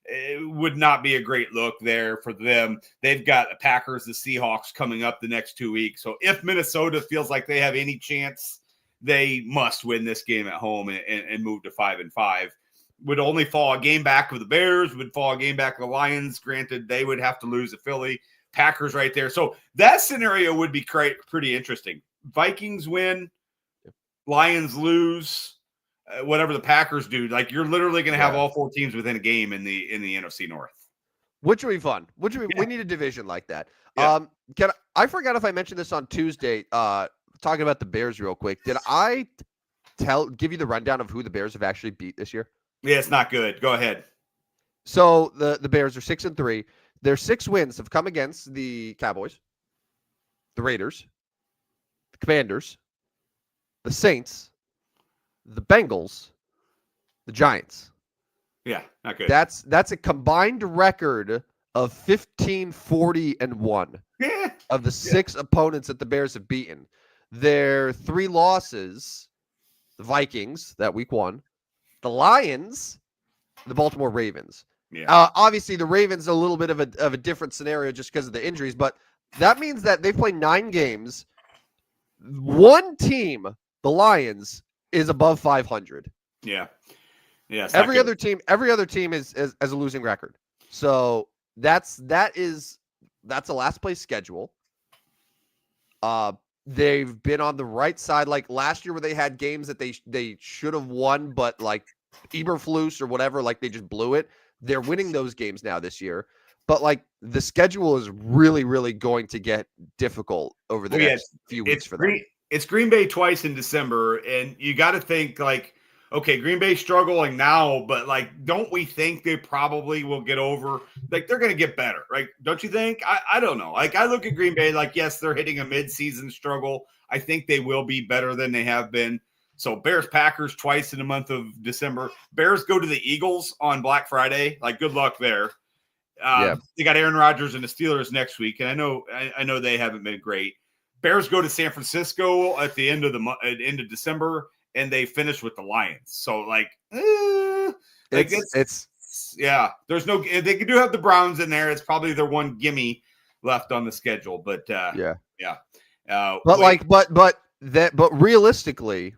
It would not be a great look there for them. They've got the Packers, the Seahawks coming up the next 2 weeks. So if Minnesota feels like they have any chance, they must win this game at home and move to 5-5. Would only fall a game back of the Bears, would fall a game back of the Lions. Granted, they would have to lose to Philly. Packers right there. So that scenario would be pretty interesting. Vikings win, Lions lose. Whatever the Packers do, like you're literally going to have all 4 teams within a game in the NFC North, which would be fun. We need a division like that. Yeah. I forgot if I mentioned this on Tuesday. Talking about the Bears real quick. Did I give you the rundown of who the Bears have actually beat this year? Yeah, it's not good. Go ahead. So the Bears are 6-3. Their 6 wins have come against the Cowboys, the Raiders, the Commanders, the Saints, the Bengals, the Giants. Yeah, not good. That's a combined record of 15-40-1 of the 6 opponents that the Bears have beaten. Their 3 losses, the Vikings, that week 1, the Lions, the Baltimore Ravens. Yeah. Obviously, the Ravens are a little bit of a different scenario just because of the injuries, but that means that they've played 9 games. One team, the Lions, is above 500. Yeah. Yeah. Every other team is a losing record. So that's a last place schedule. They've been on the right side, like last year where they had games that they should have won, but like Eberflus or whatever, like they just blew it. They're winning those games now this year. But like the schedule is really, really going to get difficult over the next few weeks for them. It's Green Bay twice in December, and you got to think like, okay, Green Bay's struggling now, but like, don't we think they probably will get over? Like, they're going to get better, right? Don't you think? I don't know. Like, I look at Green Bay like, yes, they're hitting a midseason struggle. I think they will be better than they have been. So Bears, Packers twice in the month of December. Bears go to the Eagles on Black Friday. Like, good luck there. They got Aaron Rodgers and the Steelers next week, and I know they haven't been great. Bears go to San Francisco at the end of December, and they finish with the Lions. So like it's yeah. There's no. They do have the Browns in there. It's probably their one gimme left on the schedule. But yeah. But realistically,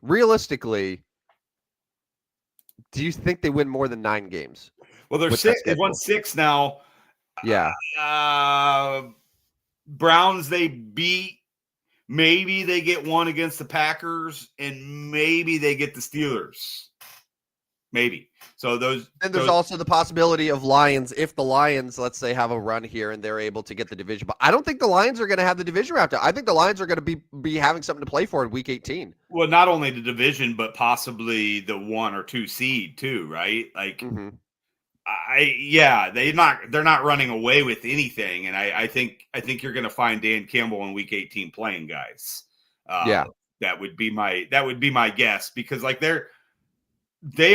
do you think they win more than 9 games? Well, they're 6. They've won 6 now. Yeah. Browns they beat. Maybe they get one against the Packers, and maybe they get the Steelers. Maybe. So those. And there's also the possibility of Lions, if the Lions, let's say, have a run here and they're able to get the division. But I don't think the Lions are going to have the division wrapped up. I think the Lions are going to be having something to play for in Week 18. Well, not only the division, but possibly the 1 or 2 seed too, right? Like, they're not running away with anything, and I think you're going to find Dan Campbell in Week 18 playing guys. That would be my guess, because like they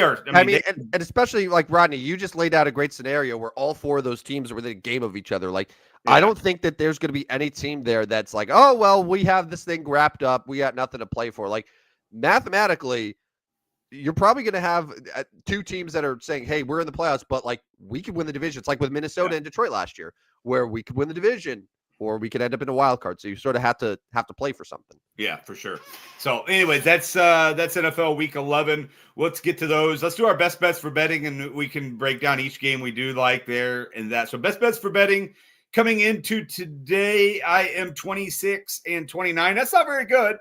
are. I mean, and especially like Rodney, you just laid out a great scenario where all 4 of those teams are within a game of each other. Like, I don't think that there's going to be any team there that's like, oh well, we have this thing wrapped up, we got nothing to play for. Like, mathematically, you're probably going to have 2 teams that are saying, hey, we're in the playoffs, but like we could win the division. It's like with Minnesota and Detroit last year, where we could win the division or we could end up in a wild card. So you sort of have to play for something. Yeah, for sure. So anyways, that's NFL Week 11. Let's get to those. Let's do our best bets for betting, and we can break down each game we do like there and that. So best bets for betting coming into today, I am 26-29. That's not very good.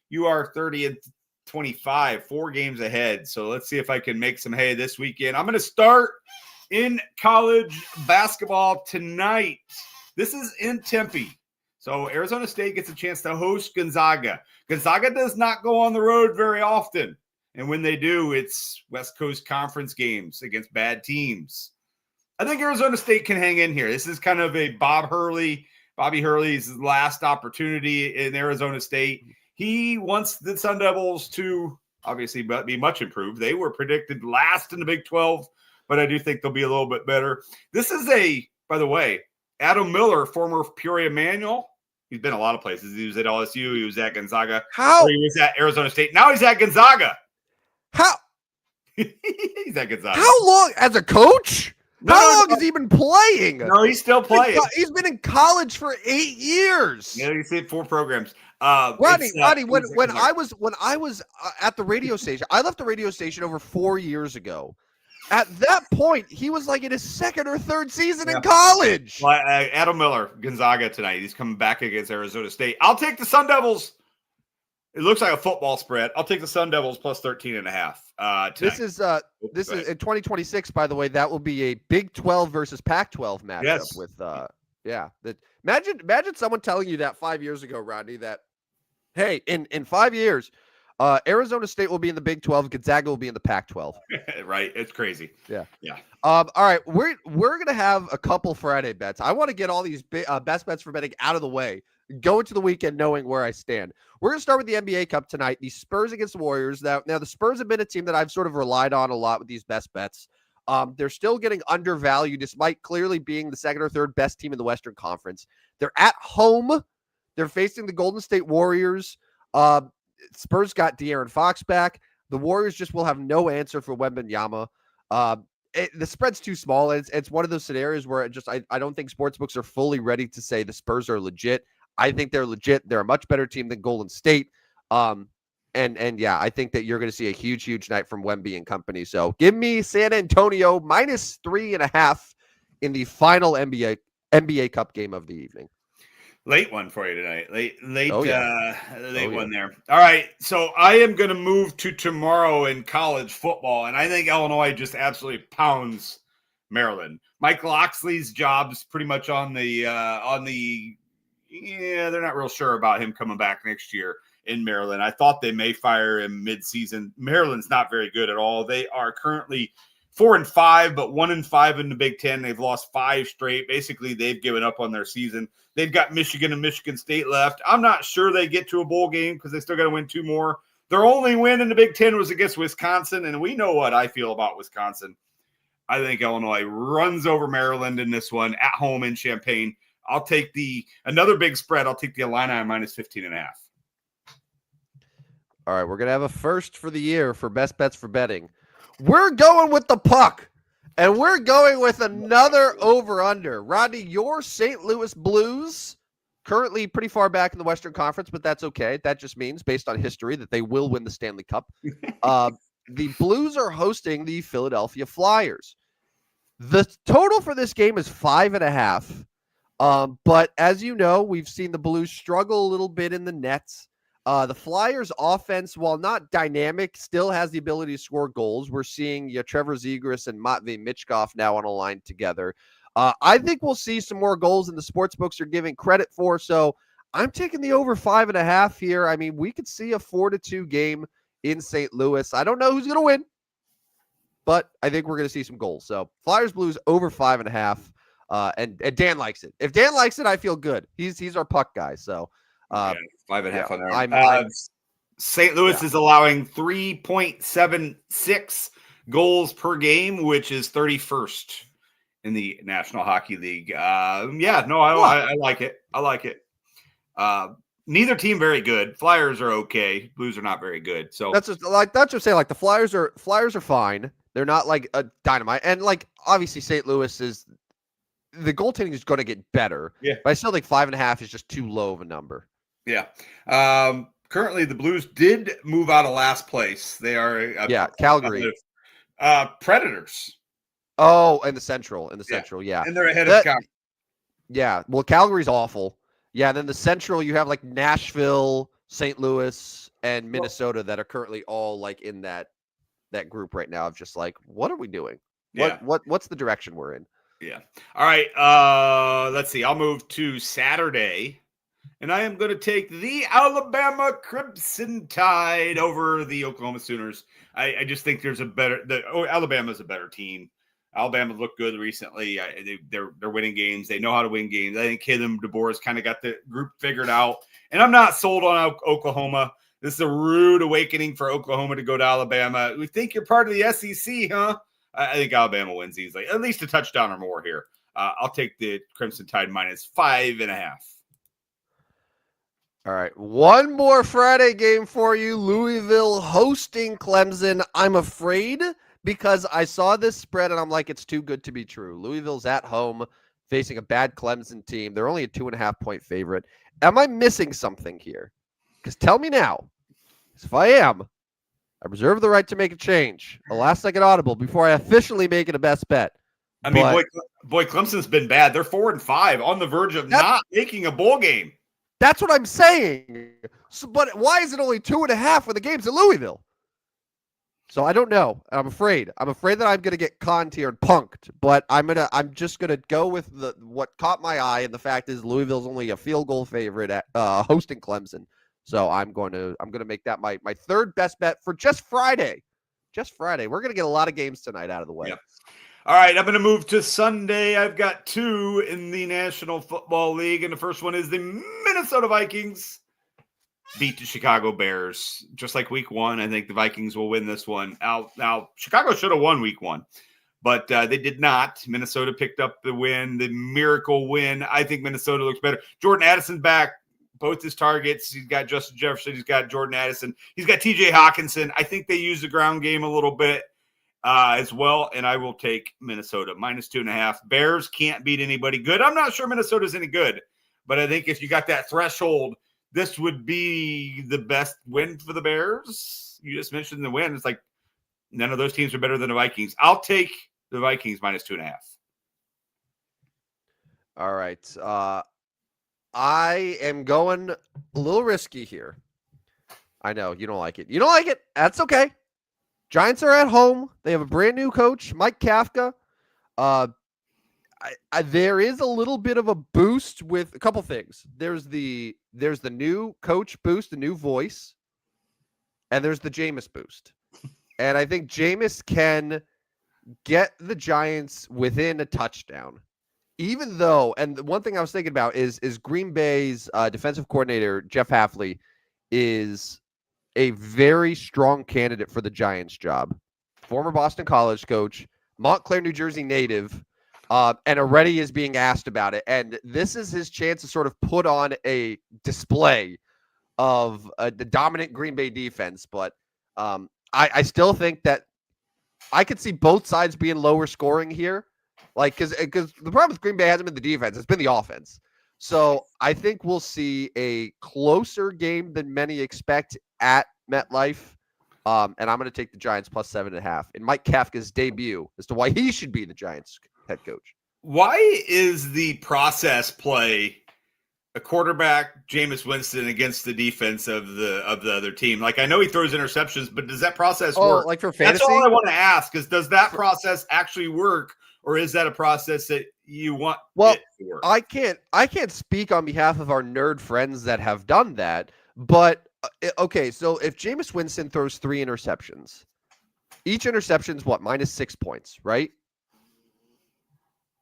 You are 30-25, 4 games ahead. So let's see if I can make some hay this weekend. I'm going to start in college basketball tonight. This is in Tempe. So Arizona State gets a chance to host Gonzaga. Gonzaga does not go on the road very often. And when they do, it's West Coast Conference games against bad teams. I think Arizona State can hang in here. This is kind of a Bobby Hurley's last opportunity in Arizona State. He wants the Sun Devils to obviously be much improved. They were predicted last in the Big 12, but I do think they'll be a little bit better. This is by the way, Adam Miller, former Peoria Manual. He's been a lot of places. He was at LSU. He was at Gonzaga. He was at Arizona State. Now he's at Gonzaga. How? He's at Gonzaga. How long? As a coach? How long has he been playing? No, he's still playing. He's been in college for 8 years. Yeah, he's in 4 programs. Rodney, when I was at the radio station, I left the radio station over 4 years ago. At that point, he was like in his 2nd or 3rd season in college. Well, Adam Miller, Gonzaga tonight. He's coming back against Arizona State. I'll take the Sun Devils. It looks like a football spread. I'll take the Sun Devils plus 13.5. This is in 2026, by the way. That will be a Big 12 versus Pac-12 matchup. Yes. With imagine someone telling you that 5 years ago, Rodney, that hey, in 5 years, Arizona State will be in the Big 12. Gonzaga will be in the Pac-12. Right. It's crazy. Yeah. All right. We're going to have a couple Friday bets. I want to get all these best bets for betting out of the way. Go into the weekend knowing where I stand. We're going to start with the NBA Cup tonight. The Spurs against the Warriors. Now the Spurs have been a team that I've sort of relied on a lot with these best bets. They're still getting undervalued despite clearly being the 2nd or 3rd best team in the Western Conference. They're at home. They're facing the Golden State Warriors. Spurs got De'Aaron Fox back. The Warriors just will have no answer for Wembanyama. The spread's too small. It's one of those scenarios where I don't think sportsbooks are fully ready to say the Spurs are legit. I think they're legit. They're a much better team than Golden State. And I think that you're going to see a huge night from Wemby and company. So give me San Antonio minus 3.5 in the final NBA Cup game of the evening. Late one for you tonight. Late one there. All right. So I am going to move to tomorrow in college football, and I think Illinois just absolutely pounds Maryland. Mike Loxley's job's pretty much on the they're not real sure about him coming back next year in Maryland. I thought they may fire him midseason. Maryland's not very good at all. They are currently 4-5, but 1-5 in the Big Ten. They've lost 5 straight. Basically, they've given up on their season. They've got Michigan and Michigan State left. I'm not sure they get to a bowl game because they still got to win 2 more. Their only win in the Big Ten was against Wisconsin, and we know what I feel about Wisconsin. I think Illinois runs over Maryland in this one at home in Champaign. I'll take another big spread. I'll take the Illini minus 15.5. All right, we're going to have a first for the year for best bets for betting. We're going with the puck, and we're going with another over-under. Rodney, your St. Louis Blues, currently pretty far back in the Western Conference, but that's okay. That just means, based on history, that they will win the Stanley Cup. The Blues are hosting the Philadelphia Flyers. The total for this game is 5.5. But as you know, we've seen the Blues struggle a little bit in the nets. The Flyers offense, while not dynamic, still has the ability to score goals. We're seeing Trevor Zegras and Matvei Michkov now on a line together. I think we'll see some more goals than the sportsbooks are giving credit for. So I'm taking the over 5.5 here. I mean, we could see a 4-2 game in St. Louis. I don't know who's going to win, but I think we're going to see some goals. So Flyers Blues over 5.5. And Dan likes it. If Dan likes it, I feel good. He's our puck guy. So 5.5 on there. I'm St. Louis is allowing 3.76 goals per game, which is 31st in the National Hockey League. I like it. I like it. Neither team very good. Flyers are okay. Blues are not very good. So that's just saying, like, the Flyers are fine. They're not like a dynamite. And like obviously St. Louis is the goaltending is going to get better. Yeah. But I still think 5.5 is just too low of a number. Yeah. Currently the Blues did move out of last place. They are Calgary. Predators. Oh, in the Central. Yeah. And they're ahead of Calgary. Yeah. Well, Calgary's awful. Yeah, and then the Central, you have like Nashville, St. Louis, and Minnesota that are currently all like in that group right now of just like, what are we doing? Yeah. What's the direction we're in? Yeah. All right. Let's see. I'll move to Saturday, and I am going to take the Alabama Crimson Tide over the Oklahoma Sooners. I just think there's Alabama's a better team. Alabama looked good recently. They're winning games. They know how to win games. I think Kidham, DeBoer's kind of got the group figured out. And I'm not sold on Oklahoma. This is a rude awakening for Oklahoma to go to Alabama. We think you're part of the SEC, huh? I think Alabama wins easily. At least a touchdown or more here. I'll take the Crimson Tide minus 5.5. All right. One more Friday game for you. Louisville hosting Clemson. I'm afraid because I saw this spread and I'm like, it's too good to be true. Louisville's at home facing a bad Clemson team. They're only a 2.5-point favorite. Am I missing something here? Because tell me now. If I am, I reserve the right to make a change. A last-second audible before I officially make it a best bet. I mean, boy, Clemson's been bad. They're 4-5, on the verge of not making a bowl game. That's what I'm saying. So, but why is it only 2.5 when the game's at Louisville? So I don't know. I'm afraid. I'm afraid that I'm going to get conned here and punked. But I'm just gonna go with what caught my eye, and the fact is Louisville's only a field goal favorite at hosting Clemson. So I'm going to make that my third best bet for just Friday. Just Friday. We're going to get a lot of games tonight out of the way. Yep. All right, I'm going to move to Sunday. I've got two in the National Football League, and the first one is the Minnesota Vikings beat the Chicago Bears. Just like week one, I think the Vikings will win this one. Now Chicago should have won week one, but they did not. Minnesota picked up the win, the miracle win. I think Minnesota looks better. Jordan Addison back. Both his targets. He's got Justin Jefferson. He's got Jordan Addison. He's got TJ Hawkinson. I think they use the ground game a little bit as well. And I will take Minnesota minus 2.5. Bears can't beat anybody good. I'm not sure Minnesota's any good, but I think if you got that threshold, this would be the best win for the Bears. You just mentioned the win. It's like none of those teams are better than the Vikings. I'll take the Vikings minus 2.5. All right. I am going a little risky here. I know you don't like it. You don't like it. That's okay. Giants are at home. They have a brand new coach, Mike Kafka. There is a little bit of a boost with a couple things. There's the new coach boost, the new voice, and there's the Jameis boost. And I think Jameis can get the Giants within a touchdown. Even though, and the one thing I was thinking about is Green Bay's defensive coordinator, Jeff Hafley, is a very strong candidate for the Giants job. Former Boston College coach, Montclair, New Jersey native. And already is being asked about it. And this is his chance to sort of put on a display of the dominant Green Bay defense. But I still think that I could see both sides being lower scoring here. Like, because the problem with Green Bay hasn't been the defense, it's been the offense. So I think we'll see a closer game than many expect at MetLife. And I'm going to take the Giants plus 7.5 in Mike Kafka's debut as to why he should be the Giants head coach. Why is the process play a quarterback, Jameis Winston, against the defense of the other team? Like, I know he throws interceptions, but does that process work? Like for fantasy? That's all I want to ask is, does that process actually work, or is that a process that you want it to work? I can't speak on behalf of our nerd friends that have done that, but okay, so if Jameis Winston throws 3 interceptions, each interception's what, -6 points, right?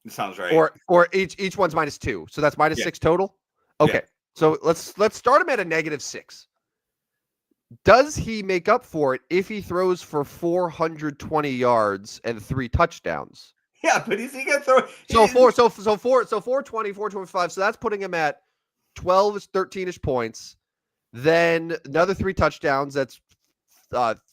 It sounds right. Or each one's -2, so that's -6 total. Okay, so let's start him at a -6. Does he make up for it if he throws for 420 yards and 3 touchdowns? Yeah, but is he gonna throw? So 420, 425. So that's putting him at 12, 13ish points. Then another 3 touchdowns. That's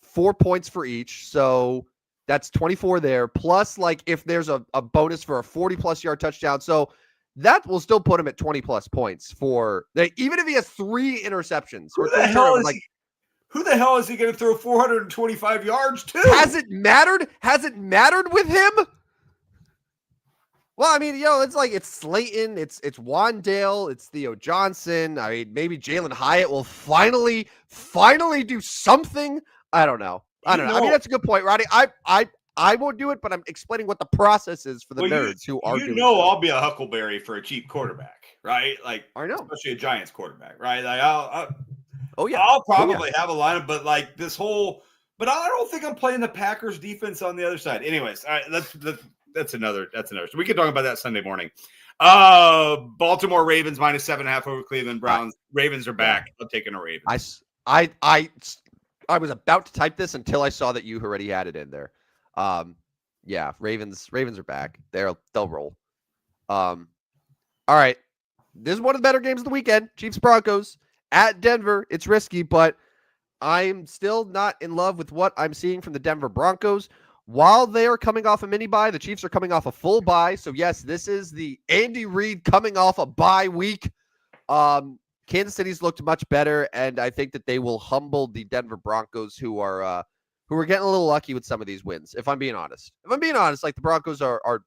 4 points for each. So that's 24 there. Plus, like, if there's a bonus for a 40+ yard touchdown. So that will still put him at 20+ points for even if he has 3 interceptions. Who the hell is he going to throw 425 yards to? Has it mattered? Has it mattered with him? Well, I mean, it's Slayton, it's Wandale, it's Theo Johnson. I mean, maybe Jalen Hyatt will finally do something. I don't know. I mean, that's a good point, Roddy. I won't do it, but I'm explaining what the process is for the nerds who are doing it. I'll be a huckleberry for a cheap quarterback, right? Like, I know, especially a Giants quarterback, right? Like, I'll probably have a lineup, but like but I don't think I'm playing the Packers defense on the other side. Anyways, all right, that's another. So we can talk about that Sunday morning. Baltimore Ravens -7.5 over Cleveland Browns. Ravens are back. I'm taking a Ravens. I was about to type this until I saw that you already had it in there. Yeah, Ravens are back. They'll roll. All right. This is one of the better games of the weekend. Chiefs Broncos at Denver. It's risky, but I'm still not in love with what I'm seeing from the Denver Broncos. While they are coming off a mini bye, the Chiefs are coming off a full bye. So yes, this is the Andy Reid coming off a bye week. Kansas City's looked much better, and I think that they will humble the Denver Broncos, who are getting a little lucky with some of these wins. If I'm being honest, like, the Broncos are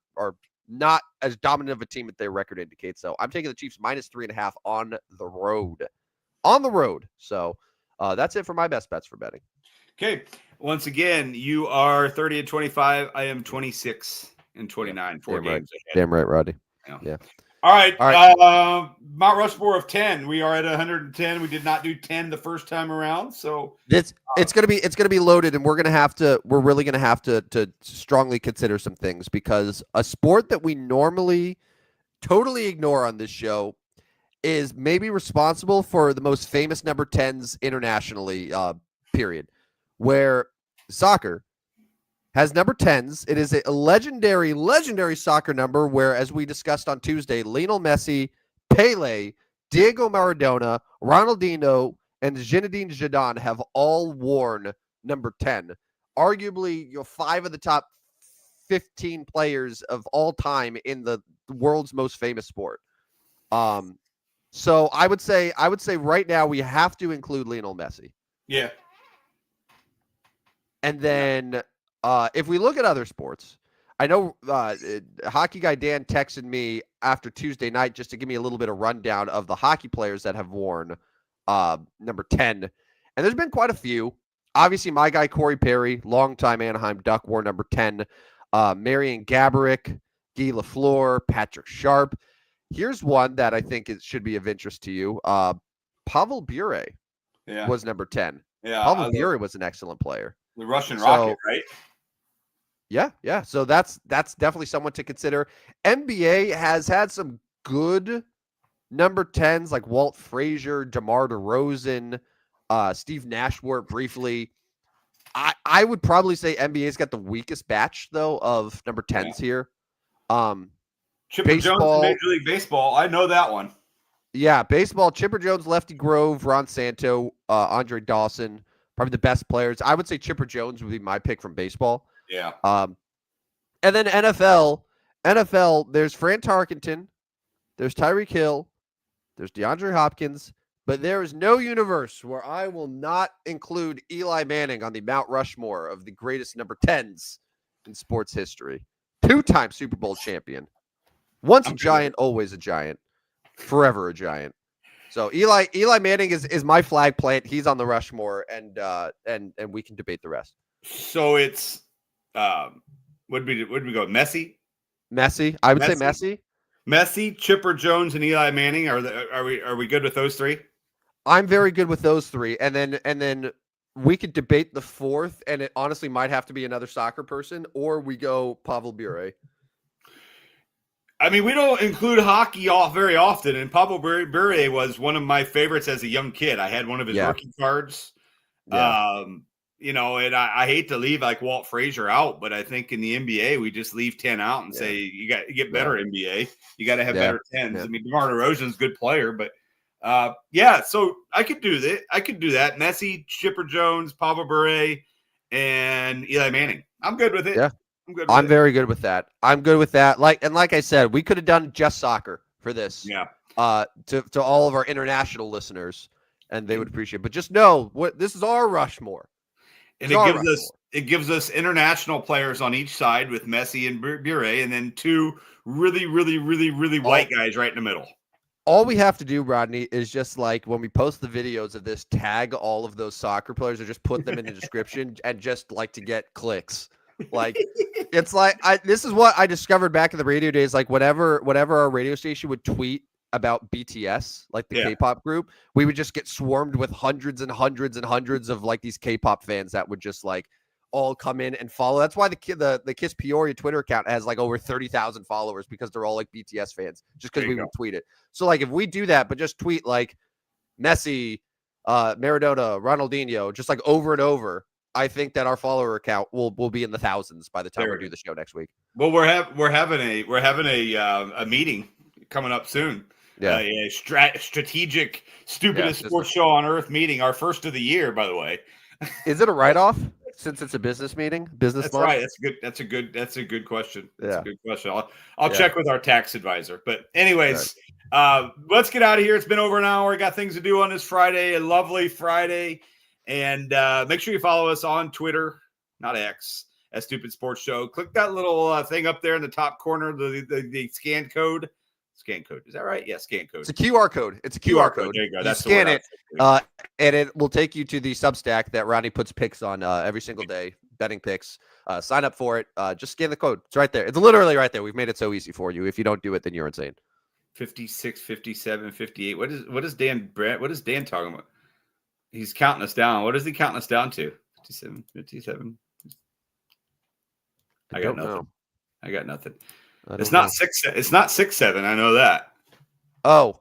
not as dominant of a team that their record indicates. So I'm taking the Chiefs -3.5 on the road. So that's it for my best bets for betting. Okay. Once again, you are 30-25. I am 26-29. 4 games ahead. Damn right, Roddy. Yeah. All right. Mount Rushmore of 10. We are at 110. We did not do 10 the first time around. So it's gonna be loaded, and we're really gonna have to strongly consider some things, because a sport that we normally totally ignore on this show is maybe responsible for the most famous number 10s internationally, period, where soccer has number 10s. It is a legendary soccer number where, as we discussed on Tuesday, Lionel Messi, Pele, Diego Maradona, Ronaldinho, and Zinedine Zidane have all worn number 10. Arguably, 5 of the top 15 players of all time in the world's most famous sport. So I would say right now we have to include Lionel Messi. Yeah. And then if we look at other sports, I know hockey guy Dan texted me after Tuesday night just to give me a little bit of rundown of the hockey players that have worn number 10. And there's been quite a few. Obviously, my guy Corey Perry, longtime Anaheim Duck, wore number 10. Marian Gaborik, Guy Lafleur, Patrick Sharp. Here's one that I think should be of interest to you. Pavel Bure was number 10. Yeah, Pavel Bure was an excellent player. The Russian Rocket, right? Yeah. So that's definitely someone to consider. NBA has had some good number 10s like Walt Frazier, DeMar DeRozan, Steve Nash wore it briefly. I would probably say NBA's got the weakest batch, though, of number 10s here. Chipper Jones in Baseball. Major League Baseball. I know that one. Yeah, baseball, Chipper Jones, Lefty Grove, Ron Santo, Andre Dawson, probably the best players. I would say Chipper Jones would be my pick from baseball. Yeah. And then NFL, there's Fran Tarkenton, there's Tyreek Hill, there's DeAndre Hopkins, but there is no universe where I will not include Eli Manning on the Mount Rushmore of the greatest number 10s in sports history. 2-time Super Bowl champion. Once a giant, always a giant. Forever a giant. So Eli Manning is my flag plant. He's on the Rushmore, and we can debate the rest. So it's would we go Messi? Messi, I would say Messi. Messi, Chipper Jones, and Eli Manning. Are we good with those three? I'm very good with those three, and then we could debate the fourth, and it honestly might have to be another soccer person, or we go Pavel Bure. I mean, we don't include hockey very often, and Pavel Bure was one of my favorites as a young kid. I had one of his rookie cards. Yeah. And I hate to leave like Walt Frazier out, but I think in the NBA we just leave 10 out and say you get better NBA. You got to have better 10s. Yeah. I mean, DeMar DeRozan's a good player, but so I could do that. I could do that. Messi, Chipper Jones, Pavel Bure, and Eli Manning. I'm good with it. Yeah. I'm very good with that. I'm good with that. Like I said, we could have done just soccer for this. Yeah. To all of our international listeners, and they would appreciate it. But just know this is our Rushmore. And it gives us international players on each side with Messi and Bure, and then two really, really, really, really white guys right in the middle. All we have to do, Rodney, is just like when we post the videos of this, tag all of those soccer players or just put them in the description and just like to get clicks. Like it's like this is what I discovered back in the radio days. Like whenever our radio station would tweet about BTS, like the K-pop group, we would just get swarmed with hundreds and hundreds and hundreds of like these K-pop fans that would just like all come in and follow. That's why the Kiss Peoria Twitter account has like over 30,000 followers, because they're all like BTS fans, just because we would tweet it. So like if we do that, but just tweet like Messi, Maradona, Ronaldinho, just like over and over, I think that our follower count will be in the thousands by the time we do the show next week. Well, we're having a meeting coming up soon. Yeah, a strategic stupidest sports show on earth meeting, our first of the year, by the way. Is it a write-off since it's a business meeting? That's month? Right. That's a good question. That's a good question. I'll check with our tax advisor. But anyways, let's get out of here. It's been over an hour. Got things to do on this Friday, a lovely Friday. And make sure you follow us on Twitter, not X, at Stupid Sports Show. Click that little thing up there in the top corner, the scan code. Scan code. Is that right? Yeah, scan code. It's a QR code. It's a QR code. There you go. That's scan it, and it will take you to the Substack that Rodney puts picks on every single day, betting picks. Sign up for it. Just scan the code. It's right there. It's literally right there. We've made it so easy for you. If you don't do it, then you're insane. 56, 57, 58. What is Dan talking about? He's counting us down. What is he counting us down to? 57, 57. I got nothing. It's not 6. It's not 6-7. I know that. Oh,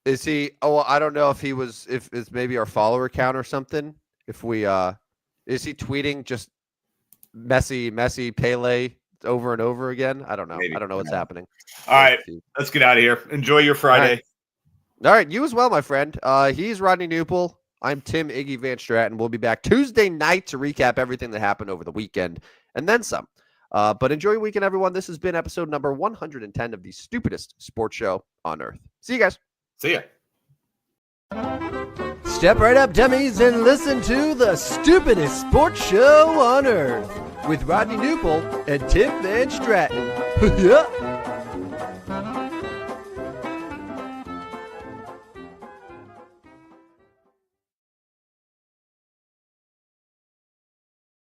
is he? Oh, I don't know if he was. If it's maybe our follower count or something. If we is he tweeting just Messi, Pele over and over again? I don't know. Maybe. I don't know what's happening. All right, let's get out of here. Enjoy your Friday. All right, you as well, my friend. He's Rodney Newple. I'm Tim Iggy Van Stratton. We'll be back Tuesday night to recap everything that happened over the weekend and then some. But enjoy your weekend, everyone. This has been episode number 110 of the Stupidest Sports Show on Earth. See you guys. See ya. Step right up, dummies, and listen to the Stupidest Sports Show on Earth with Rodney Newple and Tim Van Stratton.